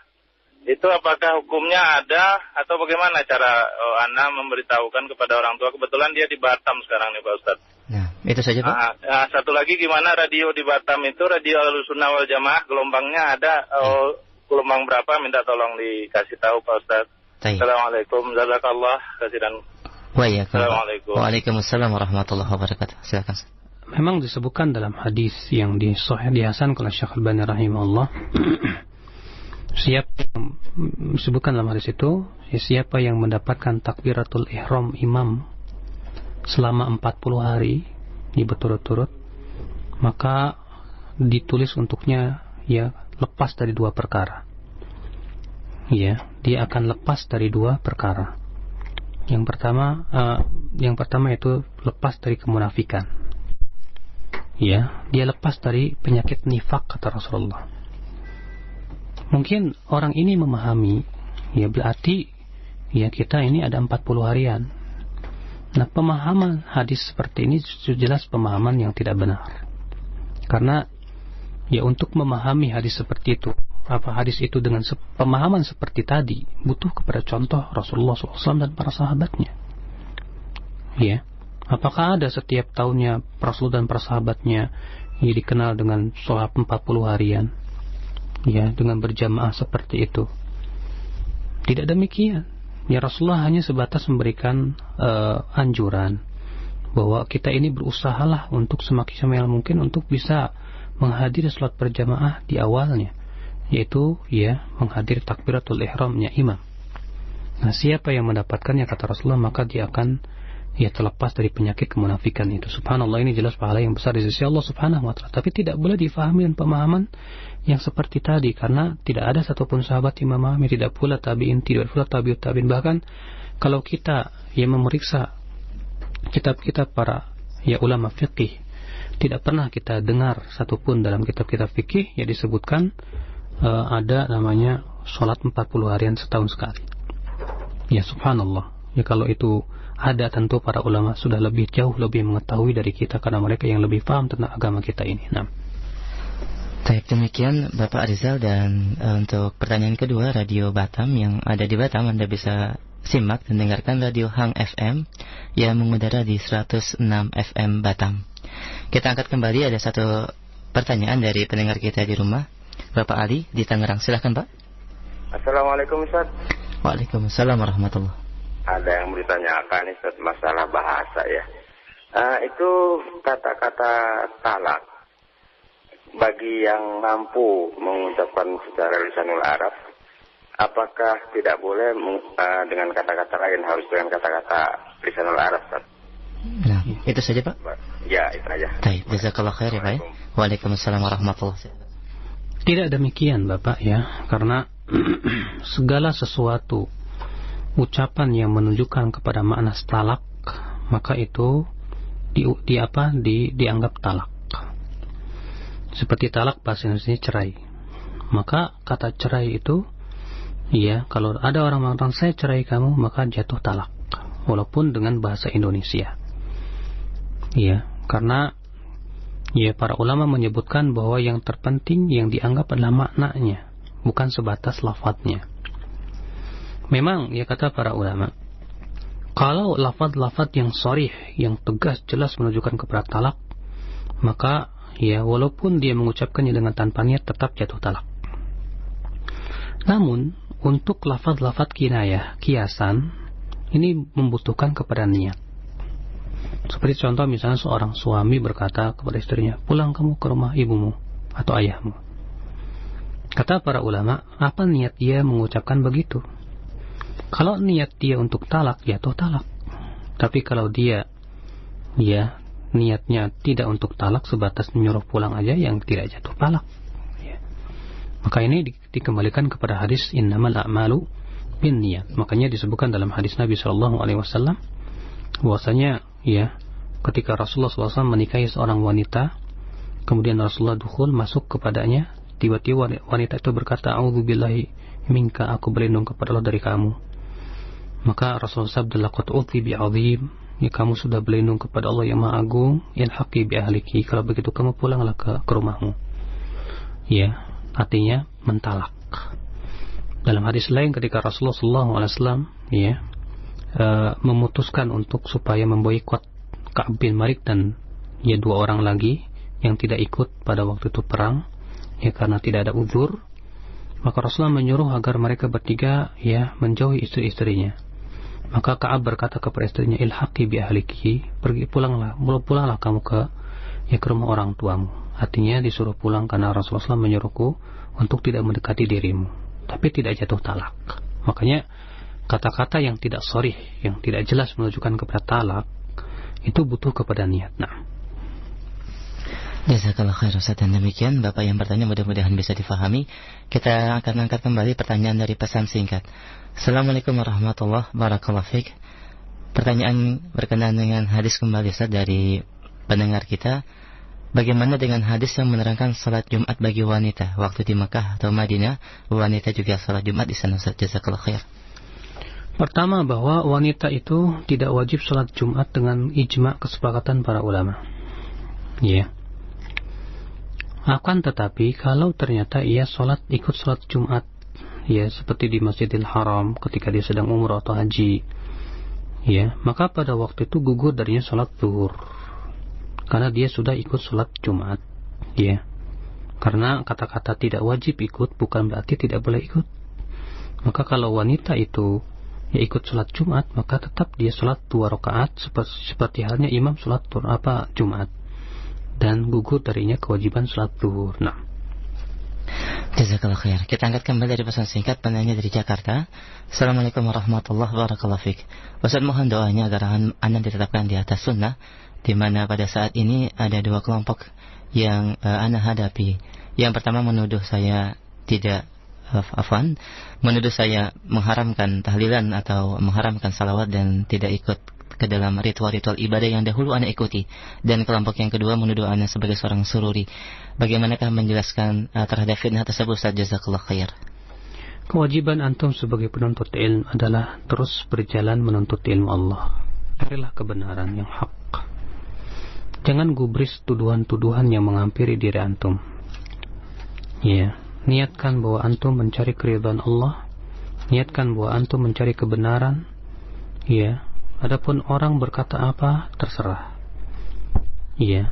Itu apakah hukumnya ada atau bagaimana cara Ana memberitahukan kepada orang tua? Kebetulan dia di Batam sekarang nih Pak Ustaz. Nah, itu saja Pak. Satu lagi, gimana radio di Batam itu, radio Ahlussunnah wal Jamaah, gelombangnya ada gelombang berapa? Minta tolong dikasih tahu Pak Ustaz. Assalamualaikum, jazakallah khairan. Assalamualaikum. Waalaikumsalam warahmatullahi wabarakatuh. Silakan. Memang disebutkan dalam hadis yang dihasankan oleh Syekh Al-Albani rahimahullah. Disebutkan dalam hadis itu, siapa yang mendapatkan takbiratul ihram imam selama 40 hari berturut-turut, maka ditulis untuknya ya lepas dari 2 perkara. Ya, dia akan lepas dari 2 perkara. Yang pertama itu lepas dari kemunafikan. Ya, dia lepas dari penyakit nifak, kata Rasulullah. Mungkin orang ini memahami, ya berarti ya kita ini ada 40 harian. Nah, pemahaman hadis seperti ini jelas pemahaman yang tidak benar. Karena ya untuk memahami hadis seperti itu, hadis itu dengan pemahaman seperti tadi, butuh kepada contoh Rasulullah SAW dan para sahabatnya. Ya, apakah ada setiap tahunnya Rasul dan para sahabatnya yang dikenal dengan sholat 40 harian? Ya, dengan berjamaah seperti itu. Tidak demikian. Ya, Rasulullah hanya sebatas memberikan anjuran bahwa kita ini berusahalah untuk semaksimal mungkin untuk bisa menghadiri sholat berjamaah di awalnya, yaitu ya menghadiri takbiratul ihramnya imam. Nah, siapa yang mendapatkannya, kata Rasulullah, maka dia akan ya terlepas dari penyakit kemunafikan itu. Subhanallah, ini jelas pahala yang besar di sisi Allah Subhanahu wa taala. Tapi tidak boleh difahami dan pemahaman yang seperti tadi, karena tidak ada satupun sahabat yang memahami, tidak pula tabi'in, tidak pula tabi'ut tabi'in. Bahkan kalau kita yang memeriksa kitab-kitab para ya ulama fikih, tidak pernah kita dengar satupun dalam kitab-kitab fikih yang disebutkan ada namanya sholat 40 harian setahun sekali. Ya subhanallah. Ya kalau itu ada, tentu para ulama sudah jauh lebih mengetahui dari kita, karena mereka yang lebih paham tentang agama kita ini. Nah. Baik, demikian Bapak Rizal, dan untuk pertanyaan kedua, Radio Batam yang ada di Batam, Anda bisa simak dan dengarkan Radio Hang FM yang mengudara di 106 FM Batam. Kita angkat kembali, ada satu pertanyaan dari pendengar kita di rumah, Bapak Ali di Tangerang. Silahkan Pak. Assalamualaikum Ustaz. Waalaikumsalam warahmatullahi. Ada yang ditanyakan Ustaz, masalah bahasa ya. Itu kata-kata talak, bagi yang mampu mengucapkan secara lisanul Arab, apakah tidak boleh dengan kata-kata lain, harus dengan kata-kata lisanul Arab Ustaz? Nah, itu saja Pak? Ya, itu aja. Baik, jazakallah khair ya Pak. Waalaikumsalam warahmatullahi wabarakatuh. Tidak demikian Bapak ya, karena segala sesuatu ucapan yang menunjukkan kepada makna talak, maka itu dianggap talak. Seperti talak bahasa Indonesia cerai. Maka kata cerai itu, ya kalau ada orang mengatakan saya cerai kamu, maka jatuh talak, walaupun dengan bahasa Indonesia. Ya, karena ya para ulama menyebutkan bahwa yang terpenting yang dianggap adalah maknanya, bukan sebatas lafadznya. Memang ya kata para ulama, kalau lafaz-lafaz yang sharih, yang tegas jelas menunjukkan kepada talak, maka ya walaupun dia mengucapkannya dengan tanpa niat tetap jatuh talak. Namun untuk lafaz-lafaz kinayah, kiasan, ini membutuhkan kepada niat. Seperti contoh misalnya seorang suami berkata kepada istrinya, pulang kamu ke rumah ibumu atau ayahmu. Kata para ulama, apa niat dia mengucapkan begitu? Kalau niat dia untuk talak, jatuh talak. Tapi kalau dia niatnya tidak untuk talak, sebatas menyuruh pulang aja, yang tidak jatuh talak. Ya. Maka ini dikembalikan kepada hadis innamal a'malu bin niyat. Makanya disebutkan dalam hadis Nabi SAW bahwasanya ya, ketika Rasulullah SAW menikahi seorang wanita, kemudian Rasulullah dukhul masuk kepadanya, tiba-tiba wanita itu berkata, a'udzubillahi minka, aku berlindung kepada Allah dari kamu. Maka Rasulullah sabda, laqad uti bi'azim, ya kamu sudah berlindung kepada Allah yang Maha Agung, ilhaqi bi ahliki, kalau begitu kamu pulanglah ke rumahmu. Ya, artinya mentalak. Dalam hadis lain ketika Rasulullah SAW ya memutuskan untuk supaya memboikot Ka'ab bin Malik dan ya dua orang lagi yang tidak ikut pada waktu itu perang, ya karena tidak ada uzur, maka Rasulullah menyuruh agar mereka bertiga ya menjauhi istri-istrinya. Maka Ka'ab berkata kepada istrinya, ilhaqi bi ahliki, pulanglah kamu ke rumah orang tuamu. Artinya disuruh pulang karena Rasulullah SAW menyuruhku untuk tidak mendekati dirimu, tapi tidak jatuh talak. Makanya kata-kata yang tidak sharih, yang tidak jelas menunjukkan kepada talak, itu butuh kepada niat. Nah, jazakallah khair Ustaz. Dan demikian Bapak yang bertanya mudah-mudahan bisa difahami. Kita akan angkat kembali pertanyaan dari pesan singkat. Assalamualaikum warahmatullahi wabarakatuh. Pertanyaan berkenaan dengan hadis kembali Ustaz dari pendengar kita. Bagaimana dengan hadis yang menerangkan salat Jumat bagi wanita waktu di Mekah atau Madinah, wanita juga salat Jumat di sana Ustaz? Jazakallah khair. Pertama, bahwa wanita itu tidak wajib salat Jumat dengan ijma' kesepakatan para ulama. Ya. Akan tetapi kalau ternyata ia ikut salat Jumat, ya seperti di Masjidil Haram ketika dia sedang umrah atau haji, ya, maka pada waktu itu gugur darinya salat zuhur karena dia sudah ikut salat Jumat, ya. Karena kata-kata tidak wajib ikut bukan berarti tidak boleh ikut. Maka kalau wanita itu ya ikut salat Jumat, maka tetap dia salat 2 rakaat seperti halnya imam salat Jumat, dan gugur darinya kewajiban salat zuhur. Nah, jazakallah khair. Kita angkat kembali dari pesan singkat penanya dari Jakarta. Assalamualaikum warahmatullahi wabarakatuh. Ustaz, mohon doanya agar Anda ditetapkan di atas sunnah, di mana pada saat ini ada 2 kelompok yang Anda hadapi. Yang pertama menuduh saya menuduh saya mengharamkan tahlilan atau mengharamkan salawat dan tidak ikut ke dalam ritual-ritual ibadah yang dahulu Anda ikuti. Dan kelompok yang kedua menuduh Anda sebagai seorang sururi. Bagaimanakah menjelaskan terhadap fitnah tersebut Ustaz? Jazakallah khair. Kewajiban antum sebagai penuntut ilmu adalah terus berjalan menuntut ilmu Allah. Carilah kebenaran yang hak. Jangan gubris tuduhan-tuduhan yang menghampiri diri antum. Ya, niatkan bahwa antum mencari keridhaan Allah. Niatkan bahwa antum mencari kebenaran. Ya. Adapun orang berkata apa, terserah. Iya,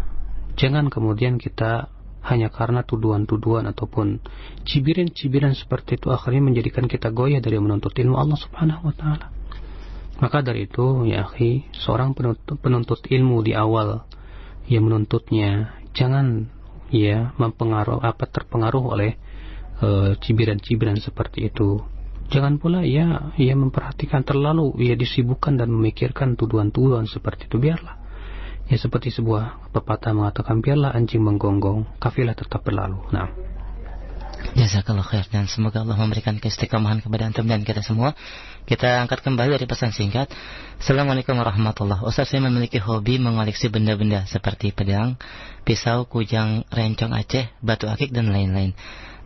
jangan kemudian kita hanya karena tuduhan-tuduhan ataupun cibiran-cibiran seperti itu akhirnya menjadikan kita goyah dari menuntut ilmu Allah Subhanahu wa taala. Maka dari itu, ya akhi, seorang penuntut ilmu di awal yang menuntutnya jangan ya terpengaruh oleh cibiran-cibiran seperti itu. Jangan pula ia memperhatikan terlalu, ia disibukkan dan memikirkan tuduhan-tuduhan seperti itu. Biarlah, ya seperti sebuah pepatah mengatakan, biarlah anjing menggonggong, kafilah tetap berlalu. Nah, jazakallah khair, dan semoga Allah memberikan keistiqomahan kepada antum dan kita semua. Kita angkat kembali dari pesan singkat. Assalamualaikum warahmatullahi wabarakatuh. Ustaz, saya memiliki hobi mengoleksi benda-benda seperti pedang, pisau, kujang, rencong Aceh, batu akik dan lain-lain.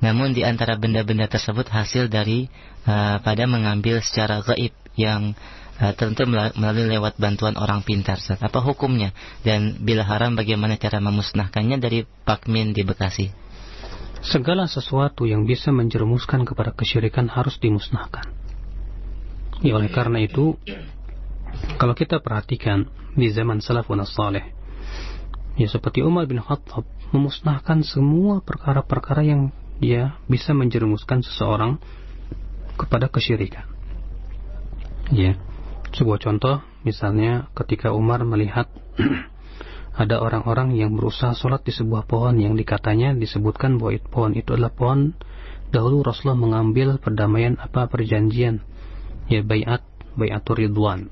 Namun di antara benda-benda tersebut hasil dari pada mengambil secara gaib yang tentu melalui lewat bantuan orang pintar, Ustaz. Apa hukumnya? Dan bila haram, bagaimana cara memusnahkannya? Dari Pak Min di Bekasi. Segala sesuatu yang bisa menjerumuskan kepada kesyirikan harus dimusnahkan. Ya, oleh karena itu, kalau kita perhatikan di zaman salafun as-salih, ya seperti Umar bin Khattab memusnahkan semua perkara-perkara yang dia bisa menjerumuskan seseorang kepada kesyirikan. Ya, sebuah contoh, misalnya ketika Umar melihat ada orang-orang yang berusaha sholat di sebuah pohon yang dikatanya disebutkan bahwa pohon itu adalah pohon dahulu Rasulullah mengambil perdamaian perjanjian, ya bai'atur ridwan.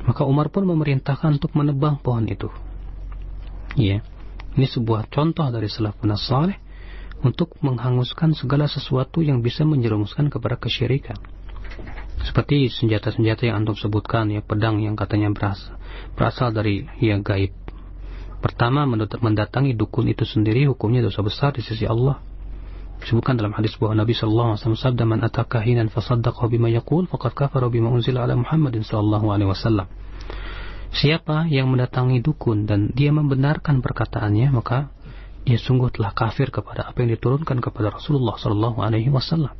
Maka Umar pun memerintahkan untuk menebang pohon itu. Ya, ini sebuah contoh dari salafun as-salih untuk menghanguskan segala sesuatu yang bisa menjerumuskan kepada kesyirikan. Seperti senjata-senjata yang antum sebutkan, ya pedang yang katanya berasal dari yang gaib. Pertama, mendatangi dukun itu sendiri hukumnya dosa besar di sisi Allah. Disebutkan dalam hadis bahwa Nabi sallallahu alaihi wasallam sabda, "Man ataka hinan fasaddaqahu bima yaqul faqad kafara bima unzila ala Muhammadin sallallahu alaihi wasallam." Siapa yang mendatangi dukun dan dia membenarkan perkataannya, maka dia sungguh telah kafir kepada apa yang diturunkan kepada Rasulullah sallallahu alaihi wasallam.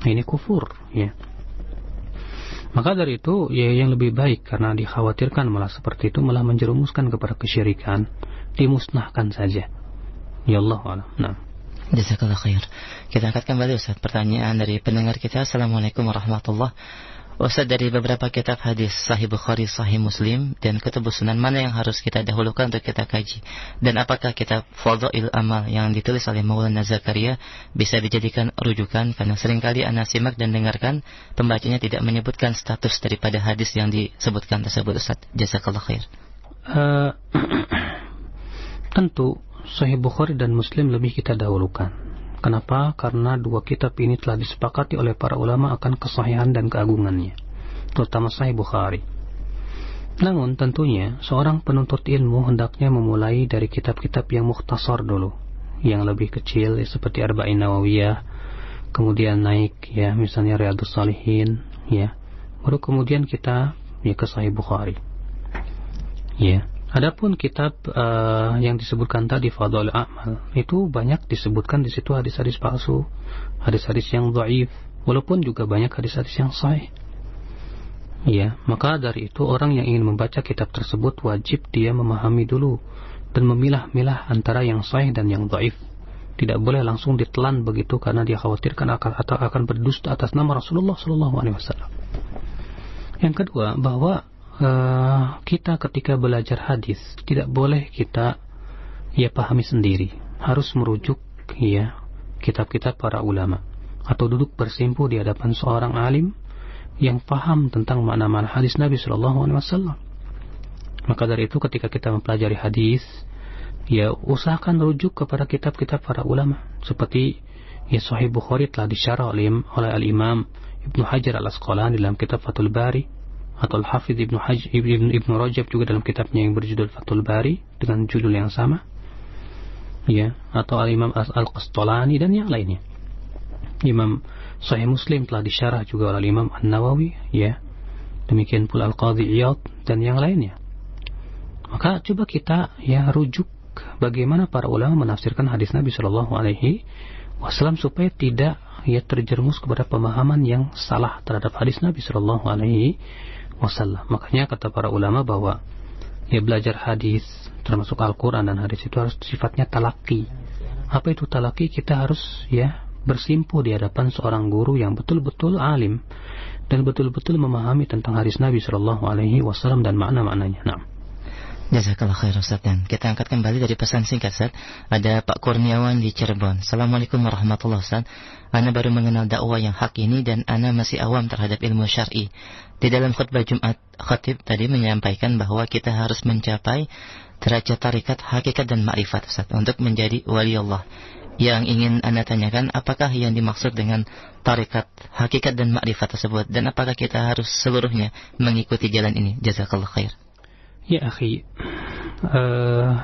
Ini kufur, ya. Maka dari itu, ya yang lebih baik, karena dikhawatirkan malah seperti itu malah menjerumuskan kepada kesyirikan, dimusnahkan saja. Ya Allah a'lam. Nah. Jazakallah khair. Kita angkat kembali, Ustaz, pertanyaan dari pendengar kita. Assalamualaikum warahmatullahi wabarakatuh. Ustaz, dari beberapa kitab hadis Sahih Bukhari, Sahih Muslim, dan Kutubus Sunan, mana yang harus kita dahulukan untuk kita kaji? Dan apakah kitab Fadhail Amal yang ditulis oleh Maulana Zakaria bisa dijadikan rujukan? Karena seringkali ana simak dan dengarkan pembacanya tidak menyebutkan status daripada hadis yang disebutkan tersebut, Ustaz. Jazakallah khair. Tentu Sahih Bukhari dan Muslim lebih kita dahulukan. Kenapa? Karena dua kitab ini telah disepakati oleh para ulama akan kesahihan dan keagungannya, terutama Sahih Bukhari. Namun tentunya seorang penuntut ilmu hendaknya memulai dari kitab-kitab yang mukhtasar dulu, yang lebih kecil, ya, seperti Arba'in Nawawiyah, kemudian naik, ya, misalnya Riyadhus Shalihin, ya, baru kemudian kita ya ke Sahih Bukhari. Ya. Adapun kitab yang disebutkan tadi Fadhail Amal, itu banyak disebutkan di situ hadis-hadis palsu, hadis-hadis yang dhaif, walaupun juga banyak hadis-hadis yang sahih. Ya, maka dari itu orang yang ingin membaca kitab tersebut wajib dia memahami dulu dan memilah-milah antara yang sahih dan yang dhaif. Tidak boleh langsung ditelan begitu karena dia khawatirkan akan berdusta atas nama Rasulullah SAW. Yang kedua, bahwa kita ketika belajar hadis tidak boleh kita pahami sendiri, harus merujuk kitab-kitab para ulama atau duduk bersimpu di hadapan seorang alim yang paham tentang makna-makna hadis Nabi SAW. Maka dari itu ketika kita mempelajari hadis, usahakan rujuk kepada kitab-kitab para ulama seperti Sahih Bukhari telah disyarah oleh Al-Imam Ibnu Hajar Al-Asqalani dalam kitab Fathul Bari, atau Al-Hafidh Ibnu Rajab juga dalam kitabnya yang berjudul Fathul Bari dengan judul yang sama, atau Al-Imam Al-Qastalani dan yang lainnya. Imam Sahih Muslim telah disyarah juga oleh Imam An-Nawawi, demikian pula Al-Qadhi Iyad dan yang lainnya. Maka coba kita rujuk bagaimana para ulama menafsirkan hadis Nabi Shallallahu Alaihi Wasallam supaya tidak terjerumus kepada pemahaman yang salah terhadap hadis Nabi Shallallahu Alaihi Wasallam. Makanya kata para ulama bahwa belajar hadis termasuk Al-Quran dan hadis itu harus sifatnya talaki. Apa itu talaki? Kita harus bersimpu di hadapan seorang guru yang betul-betul alim dan betul-betul memahami tentang hadis Nabi Shallallahu Alaihi Wasallam dan makna-maknanya. Nah. Jazakallah khair, Ustaz. Dan kita angkat kembali dari pesan singkat, Ustaz. Ada Pak Kurniawan di Cirebon. Assalamualaikum warahmatullahi wabarakatuh. Ana baru mengenal dakwah yang hak ini dan ana masih awam terhadap ilmu syar'i. Di dalam khutbah Jumat, khatib tadi menyampaikan bahwa kita harus mencapai derajat tarikat, hakikat dan ma'rifat, Ustaz, untuk menjadi wali Allah. Yang ingin ana tanyakan, apakah yang dimaksud dengan tarikat, hakikat dan ma'rifat tersebut, dan apakah kita harus seluruhnya mengikuti jalan ini? Jazakallah khair. Ya akhi,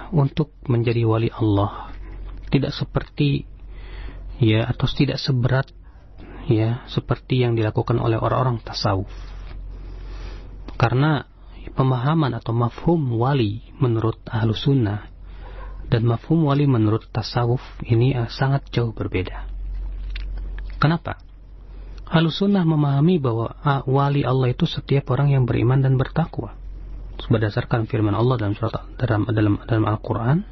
untuk menjadi wali Allah tidak seperti atau tidak seberat seperti yang dilakukan oleh orang-orang tasawuf. Karena pemahaman atau mafhum wali menurut Ahlus Sunnah dan mafhum wali menurut tasawuf ini sangat jauh berbeda. Kenapa? Ahlus Sunnah memahami bahwa wali Allah itu setiap orang yang beriman dan bertakwa. Berdasarkan firman Allah dalam Al-Quran,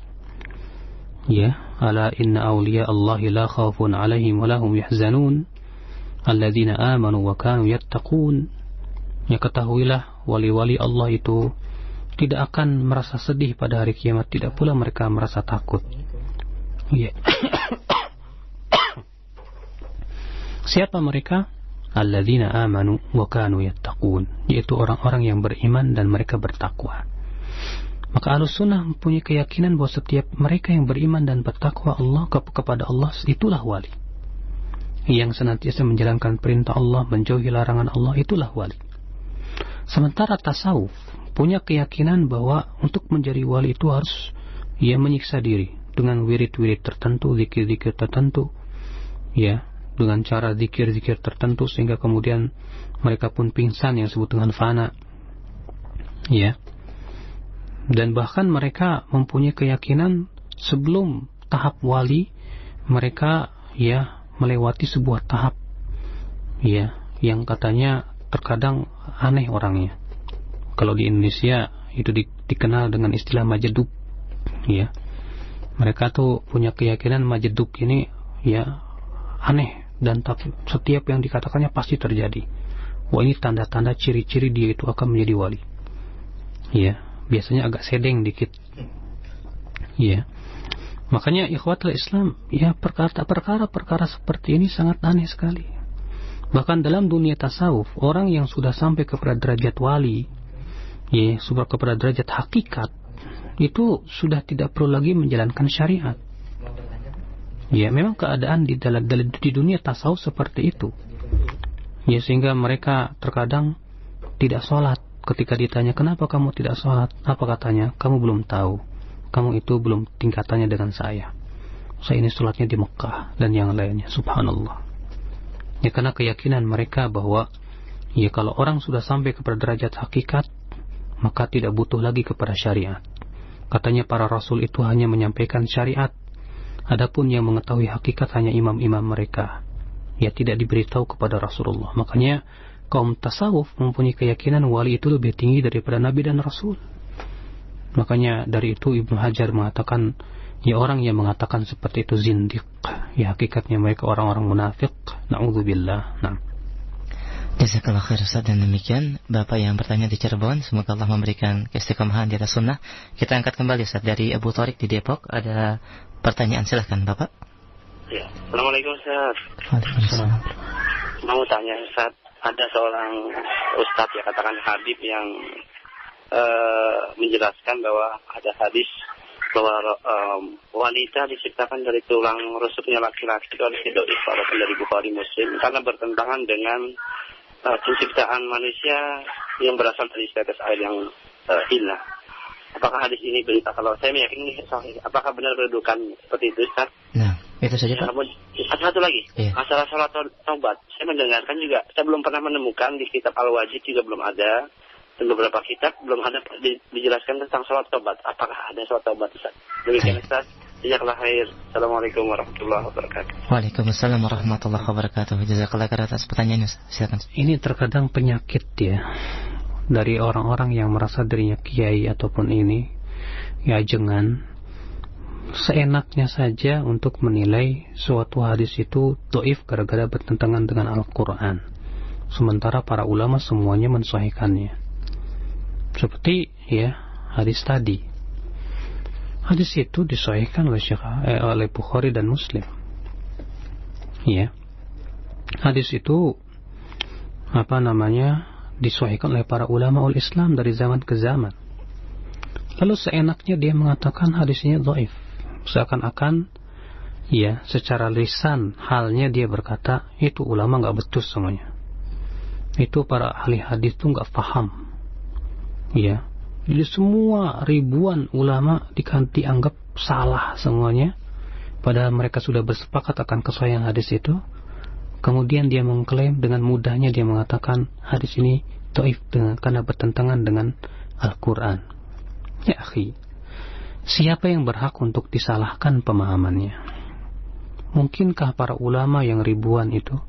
ya, ala inna awliya Allahi la khawfun alaihim wa lahum yahzanun alladzina amanu wa kanu yattaqun. Ya, ketahuilah wali-wali Allah itu tidak akan merasa sedih pada hari kiamat, tidak pula mereka merasa takut. Ya. Siapa mereka? Alladzina amanu wa kanu yattaqun, yaitu orang-orang yang beriman dan mereka bertakwa. Maka Ahlus Sunnah mempunyai keyakinan bahwa setiap mereka yang beriman dan bertakwa Allah kepada Allah, itulah wali. Yang senantiasa menjalankan perintah Allah, menjauhi larangan Allah, itulah wali. Sementara tasawuf punya keyakinan bahwa untuk menjadi wali itu harus ia menyiksa diri dengan wirid-wirid tertentu, zikir-zikir tertentu, ya, dengan cara zikir-zikir tertentu sehingga kemudian mereka pun pingsan, yang disebut dengan fana, ya. Dan bahkan mereka mempunyai keyakinan sebelum tahap wali mereka, ya, melewati sebuah tahap, ya, yang katanya terkadang aneh orangnya. Kalau di Indonesia itu dikenal dengan istilah majeduk, ya. Mereka tuh punya keyakinan majeduk ini, ya, aneh, dan setiap yang dikatakannya pasti terjadi. Wah, ini tanda-tanda ciri-ciri dia itu akan menjadi wali. Ya, biasanya agak sedeng dikit. Ya. Makanya ikhwatul Islam, ya, perkara seperti ini sangat aneh sekali. Bahkan dalam dunia tasawuf, orang yang sudah sampai kepada derajat wali, ya, sudah kepada derajat hakikat, itu sudah tidak perlu lagi menjalankan syariat. Ya, memang keadaan di dunia tasawuf seperti itu. Ya, sehingga mereka terkadang tidak sholat. Ketika ditanya, kenapa kamu tidak sholat? Apa katanya? Kamu belum tahu. Kamu itu belum tingkatannya dengan saya. Saya ini sholatnya di Mekah dan yang lainnya. Subhanallah. Ya, karena keyakinan mereka bahwa, ya, kalau orang sudah sampai kepada derajat hakikat, maka tidak butuh lagi kepada syariat. Katanya para rasul itu hanya menyampaikan syariat. Adapun yang mengetahui hakikat hanya imam-imam mereka, ya, tidak diberitahu kepada Rasulullah. Makanya kaum tasawuf mempunyai keyakinan wali itu lebih tinggi daripada Nabi dan Rasul. Makanya dari itu Ibnu Hajar mengatakan, ya, orang yang mengatakan seperti itu zindiq, ya, hakikatnya mereka orang-orang munafik. Na'udzubillah. Nah. Jazakallah khair Ustaz. Dan demikian Bapak yang bertanya di Cirebon, semoga Allah memberikan keistiqomahan di atas sunnah. Kita angkat kembali Ustaz dari Abu Tharik di Depok. Ada pertanyaan, silahkan Bapak. Ya, Assalamualaikum Ustaz. Waalaikumsalam. Mau tanya Ustaz, ada seorang Ustaz, ya, katakan Habib, yang menjelaskan bahwa ada hadis bahwa wanita diciptakan dari tulang rusuknya laki-laki, itu harus didhaifkan dari Bukhari Muslim karena bertentangan dengan penciptaan manusia yang berasal dari tetes air yang hilang. Apakah hadis ini berita? Kalau saya meyakini sahih, apakah benar berdukan seperti itu, Ustaz? Nah, itu saja Pak. Satu lagi, iya. Masalah sholat taubat. Saya mendengarkan juga, saya belum pernah menemukan di kitab Al-Wajid juga belum ada, dan beberapa kitab belum ada dijelaskan tentang sholat taubat. Apakah ada sholat taubat, Ustaz? Demikian, Ustaz. Jazakallah khair. Assalamualaikum warahmatullahi wabarakatuh. Waalaikumsalam warahmatullahi wabarakatuh. Jazakallah khair atas pertanyaannya. Silakan. Ini terkadang penyakit, ya, dari orang-orang yang merasa dirinya kiai ataupun ini, ya, jangan seenaknya saja untuk menilai suatu hadis itu dhaif gara-gara bertentangan dengan Al-Quran, sementara para ulama semuanya mensahihkannya. Seperti, ya, hadis tadi. Hadis itu disahihkan oleh Bukhari dan Muslim. Ya. Hadis itu disahihkan oleh para ulama Islam dari zaman ke zaman. Lalu seenaknya dia mengatakan hadisnya dhaif. Seakan-akan, ya, secara lisan halnya dia berkata itu ulama enggak betul semuanya. Itu para ahli hadis itu enggak paham. Ya. Jadi semua ribuan ulama dianggap salah semuanya, padahal mereka sudah bersepakat akan kesahihan hadis itu. Kemudian dia mengklaim dengan mudahnya, dia mengatakan hadis ini dhaif karena bertentangan dengan Al-Quran. Ya akhi, siapa yang berhak untuk disalahkan pemahamannya? Mungkinkah para ulama yang ribuan itu,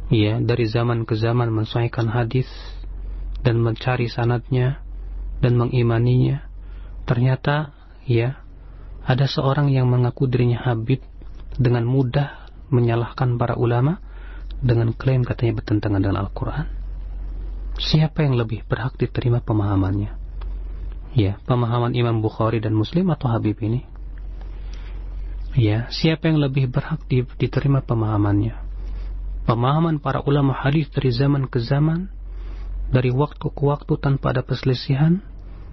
ya, dari zaman ke zaman mensahihkan hadis dan mencari sanadnya dan mengimaninya, ternyata ya ada seorang yang mengaku dirinya Habib dengan mudah menyalahkan para ulama dengan klaim katanya bertentangan dengan Al-Quran? Siapa yang lebih berhak diterima pemahamannya? Ya, pemahaman Imam Bukhari dan Muslim atau Habib ini? Ya, siapa yang lebih berhak diterima pemahamannya? Pemahaman para ulama hadis dari zaman ke zaman, dari waktu ke waktu tanpa ada perselisihan,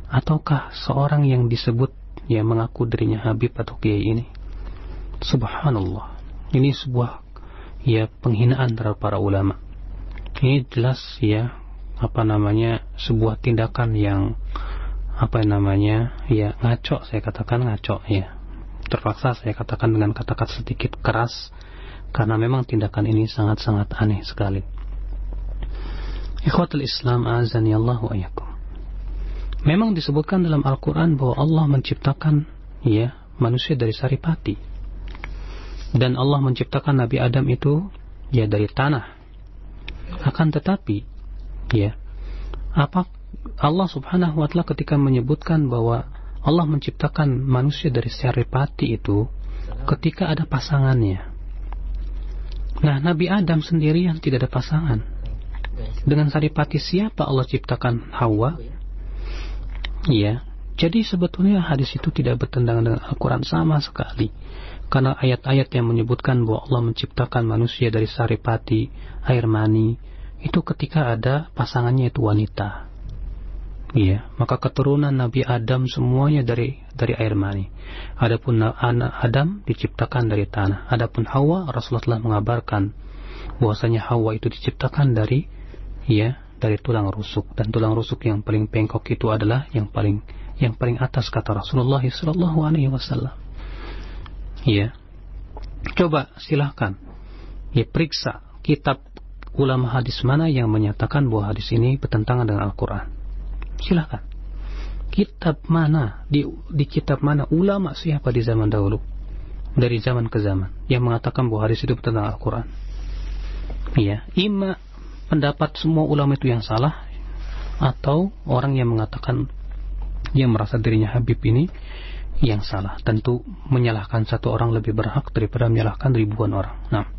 ataukah seorang yang disebut yang mengaku dirinya Habib atau Kiai ini? Subhanallah, ini sebuah ya penghinaan terhadap para ulama. Ini jelas ya sebuah tindakan yang ya ngaco, saya katakan ngaco ya. Terpaksa saya katakan dengan kata-kata sedikit keras karena memang tindakan ini sangat-sangat aneh sekali. Ikhwatul Islam azani Allah wa iyyakum. Memang disebutkan dalam Al-Quran bahwa Allah menciptakan ya manusia dari saripati, dan Allah menciptakan Nabi Adam itu ya dari tanah. Akan tetapi ya Allah subhanahu wa ta'ala ketika menyebutkan bahwa Allah menciptakan manusia dari saripati itu ketika ada pasangannya. Nah, Nabi Adam sendirian tidak ada pasangan. Dengan saripati siapa Allah ciptakan Hawa? Ya, jadi sebetulnya hadis itu tidak bertentangan dengan Al-Quran sama sekali. Karena ayat-ayat yang menyebutkan bahwa Allah menciptakan manusia dari saripati, air mani, itu ketika ada pasangannya itu wanita. Iya, maka keturunan Nabi Adam semuanya dari air mani. Adapun anak Adam diciptakan dari tanah. Adapun Hawa, Rasulullah telah mengabarkan bahwasanya Hawa itu diciptakan dari tulang rusuk, dan tulang rusuk yang paling bengkok itu adalah yang paling atas, kata Rasulullah sallallahu alaihi wasallam. Ya. Coba silahkan periksa kitab ulama hadis mana yang menyatakan bahwa hadis ini bertentangan dengan Al-Quran. Silahkan. Kitab mana, di kitab mana ulama siapa di zaman dahulu, dari zaman ke zaman, yang mengatakan bahwa hadis itu bertentangan dengan Al-Quran? Ya, ima pendapat semua ulama itu yang salah, atau orang yang mengatakan yang merasa dirinya Habib ini yang salah. Tentu menyalahkan satu orang lebih berhak daripada menyalahkan ribuan orang. Nah,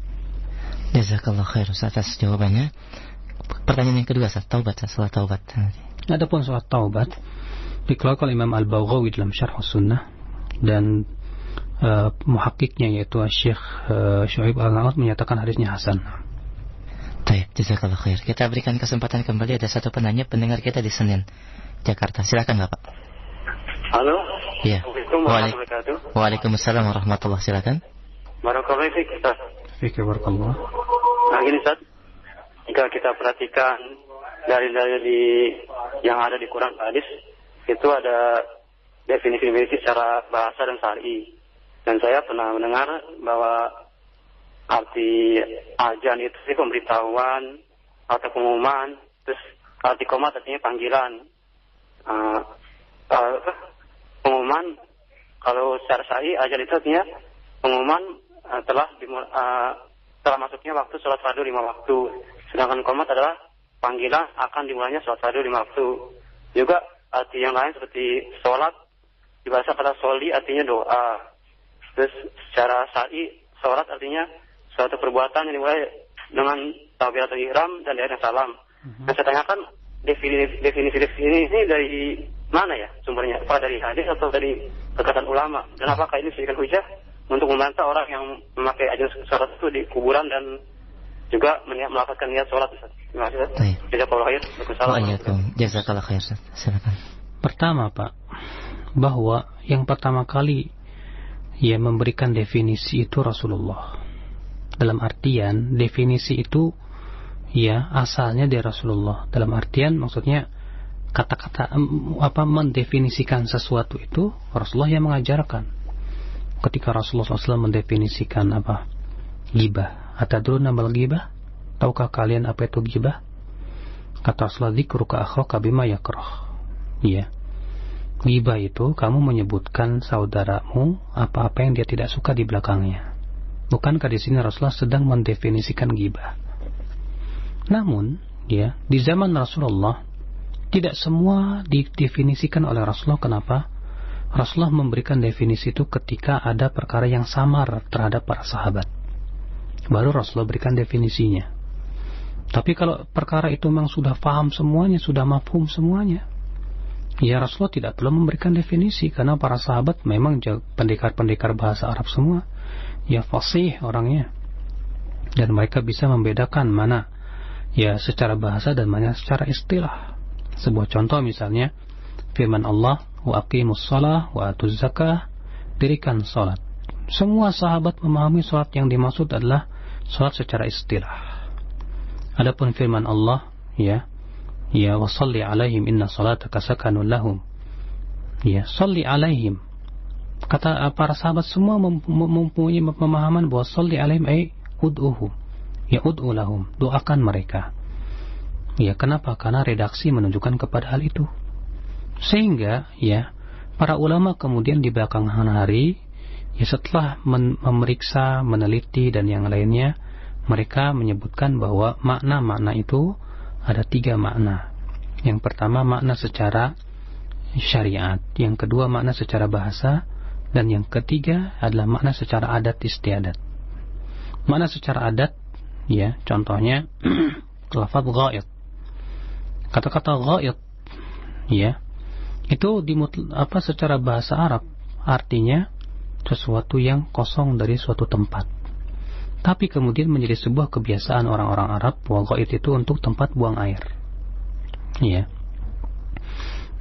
jazakallah khair atas jawabannya. Pertanyaan yang kedua, salat taubat. Adapun salat taubat dikeluarkan Imam Al-Baghawi dalam Syarh Sunnah, dan muhakkiknya yaitu Syekh Syuaib Al-Na'at menyatakan hadisnya hasan. Baik, jazakallah khair. Kita berikan kesempatan kembali, ada satu pendengar kita di Senen, Jakarta. Silakan Bapak. Halo. Iya. Waalaikumsalam warahmatullahi. Silakan. Barakallahu fiik, Ustaz. Fiik barakallah. Nah, gini Ustaz, jika kita perhatikan dari yang ada di Quran hadis, itu ada definisi secara bahasa dan syar'i. Dan saya pernah mendengar bahwa arti azan itu pemberitahuan atau pengumuman, terus arti qomat artinya panggilan. Pengumuman, kalau secara syar'i azan itu artinya pengumuman telah masuknya waktu sholat fardu 5 waktu. Sedangkan qomat adalah panggilan akan dimulainya sholat fardu 5 waktu. Juga arti yang lain seperti sholat, di bahasa kata soli artinya doa. Terus secara syar'i sholat artinya suatu perbuatan yang dimulai dengan takbiratul ihram dan dari salam. Nah, saya tanyakan definisi ini dari mana ya sumbernya? Apa dari hadis atau dari perkataan ulama? Dan apakah ini dijadikan hujah untuk membantah orang yang memakai ajaran sholat itu di kuburan dan juga melakukan niat sholat? Terima kasih. Jazakallahu khair. Jazakallahu khair. Silakan. Pertama, Pak, bahwa yang pertama kali memberikan definisi itu Rasulullah. Dalam artian definisi itu asalnya dari Rasulullah. Dalam artian maksudnya kata-kata mendefinisikan sesuatu itu Rasulullah yang mengajarkan. Ketika Rasulullah SAW mendefinisikan ghibah, atadruna mal ghibah? Tahukah kalian apa itu ghibah? Kata Rasulullah, dzikruka akhaka bima yakrah. Ya. Ghibah itu kamu menyebutkan saudaramu apa-apa yang dia tidak suka di belakangnya. Bukankah di sini Rasulullah sedang mendefinisikan ghibah? Namun, ya, di zaman Rasulullah tidak semua didefinisikan oleh Rasulullah. Kenapa? Rasulullah memberikan definisi itu ketika ada perkara yang samar terhadap para sahabat. Baru Rasulullah berikan definisinya. Tapi kalau perkara itu memang sudah paham semuanya, sudah mafhum semuanya, ya Rasulullah tidak perlu memberikan definisi, karena para sahabat memang pendekar-pendekar bahasa Arab semua, ya fasih orangnya, dan mereka bisa membedakan mana ya secara bahasa dan mana secara istilah. Sebuah contoh misalnya firman Allah, wa aqimus shalah wa atuz zakah, dirikan salat. Semua sahabat memahami salat yang dimaksud adalah salat secara istilah. Adapun firman Allah, ya wasalli alaihim inna salataka sakanun lahum, ya salli alaihim, kata para sahabat semua mempunyai pemahaman bahwa salli alaihim ay ud'uhum, ya ud'u lahum, doakan mereka. Ya, kenapa? Karena redaksi menunjukkan kepada hal itu. Sehingga ya para ulama kemudian di belakangan hari, ya setelah memeriksa, meneliti dan yang lainnya, mereka menyebutkan bahwa makna-makna itu ada 3 makna. Yang pertama makna secara syariat, yang kedua makna secara bahasa, dan yang ketiga adalah makna secara adat istiadat. Makna secara adat, ya contohnya lafaz ghaid. Kata-kata ghaid, ya itu secara bahasa Arab artinya sesuatu yang kosong dari suatu tempat. Tapi kemudian menjadi sebuah kebiasaan orang-orang Arab bahwa ghaid itu untuk tempat buang air. Ya.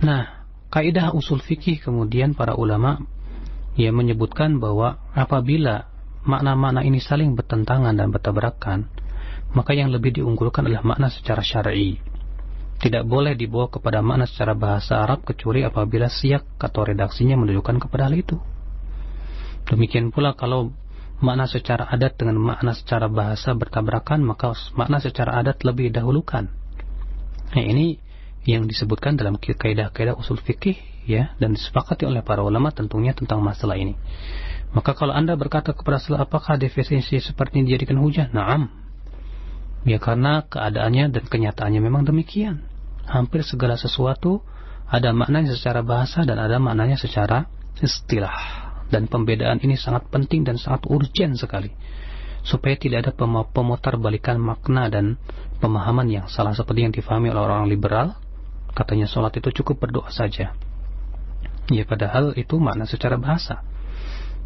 Nah, kaidah usul fikih kemudian para ulama ya menyebutkan bahwa apabila makna-makna ini saling bertentangan dan bertabrakan, maka yang lebih diunggulkan adalah makna secara syar'i. Tidak boleh dibawa kepada makna secara bahasa Arab kecuali apabila siyak atau redaksinya menunjukkan kepada hal itu. Demikian pula kalau makna secara adat dengan makna secara bahasa bertabrakan, maka makna secara adat lebih dahulukan. Nah, ini yang disebutkan dalam kaidah-kaidah usul fikih, ya, dan disepakati oleh para ulama tentunya tentang masalah ini. Maka kalau Anda berkata kepada saya, apakah definisi seperti ini dijadikan hujah? Naam. Ya, karena keadaannya dan kenyataannya memang demikian. Hampir segala sesuatu ada maknanya secara bahasa dan ada maknanya secara istilah. Dan pembedaan ini sangat penting dan sangat urgent sekali, supaya tidak ada pemutarbalikan makna dan pemahaman yang salah seperti yang difahami oleh orang liberal. Katanya sholat itu cukup berdoa saja. Ya, padahal itu makna secara bahasa.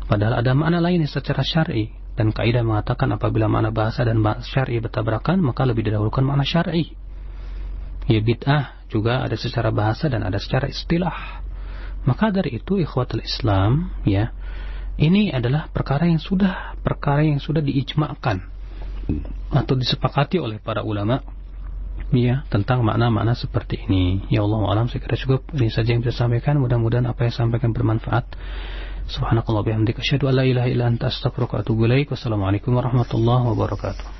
Padahal ada makna lain secara syar'i, dan kaidah mengatakan apabila makna bahasa dan syar'i bertabrakan, maka lebih didahulukan makna syar'i. Ya, bid'ah juga ada secara bahasa dan ada secara istilah. Maka dari itu ikhwatul Islam, ya, ini adalah perkara yang sudah diijma'kan atau disepakati oleh para ulama, ya, tentang makna-makna seperti ini. Ya Allah alam, saya kira cukup ini saja yang bisa sampaikan. Mudah-mudahan apa yang sampaikan bermanfaat. Subhanakallah bihamdika asyhadu an la ilaha illa anta astaghfiruka wa atubu ilaik. Wassalamualaikum warahmatullahi wabarakatuh.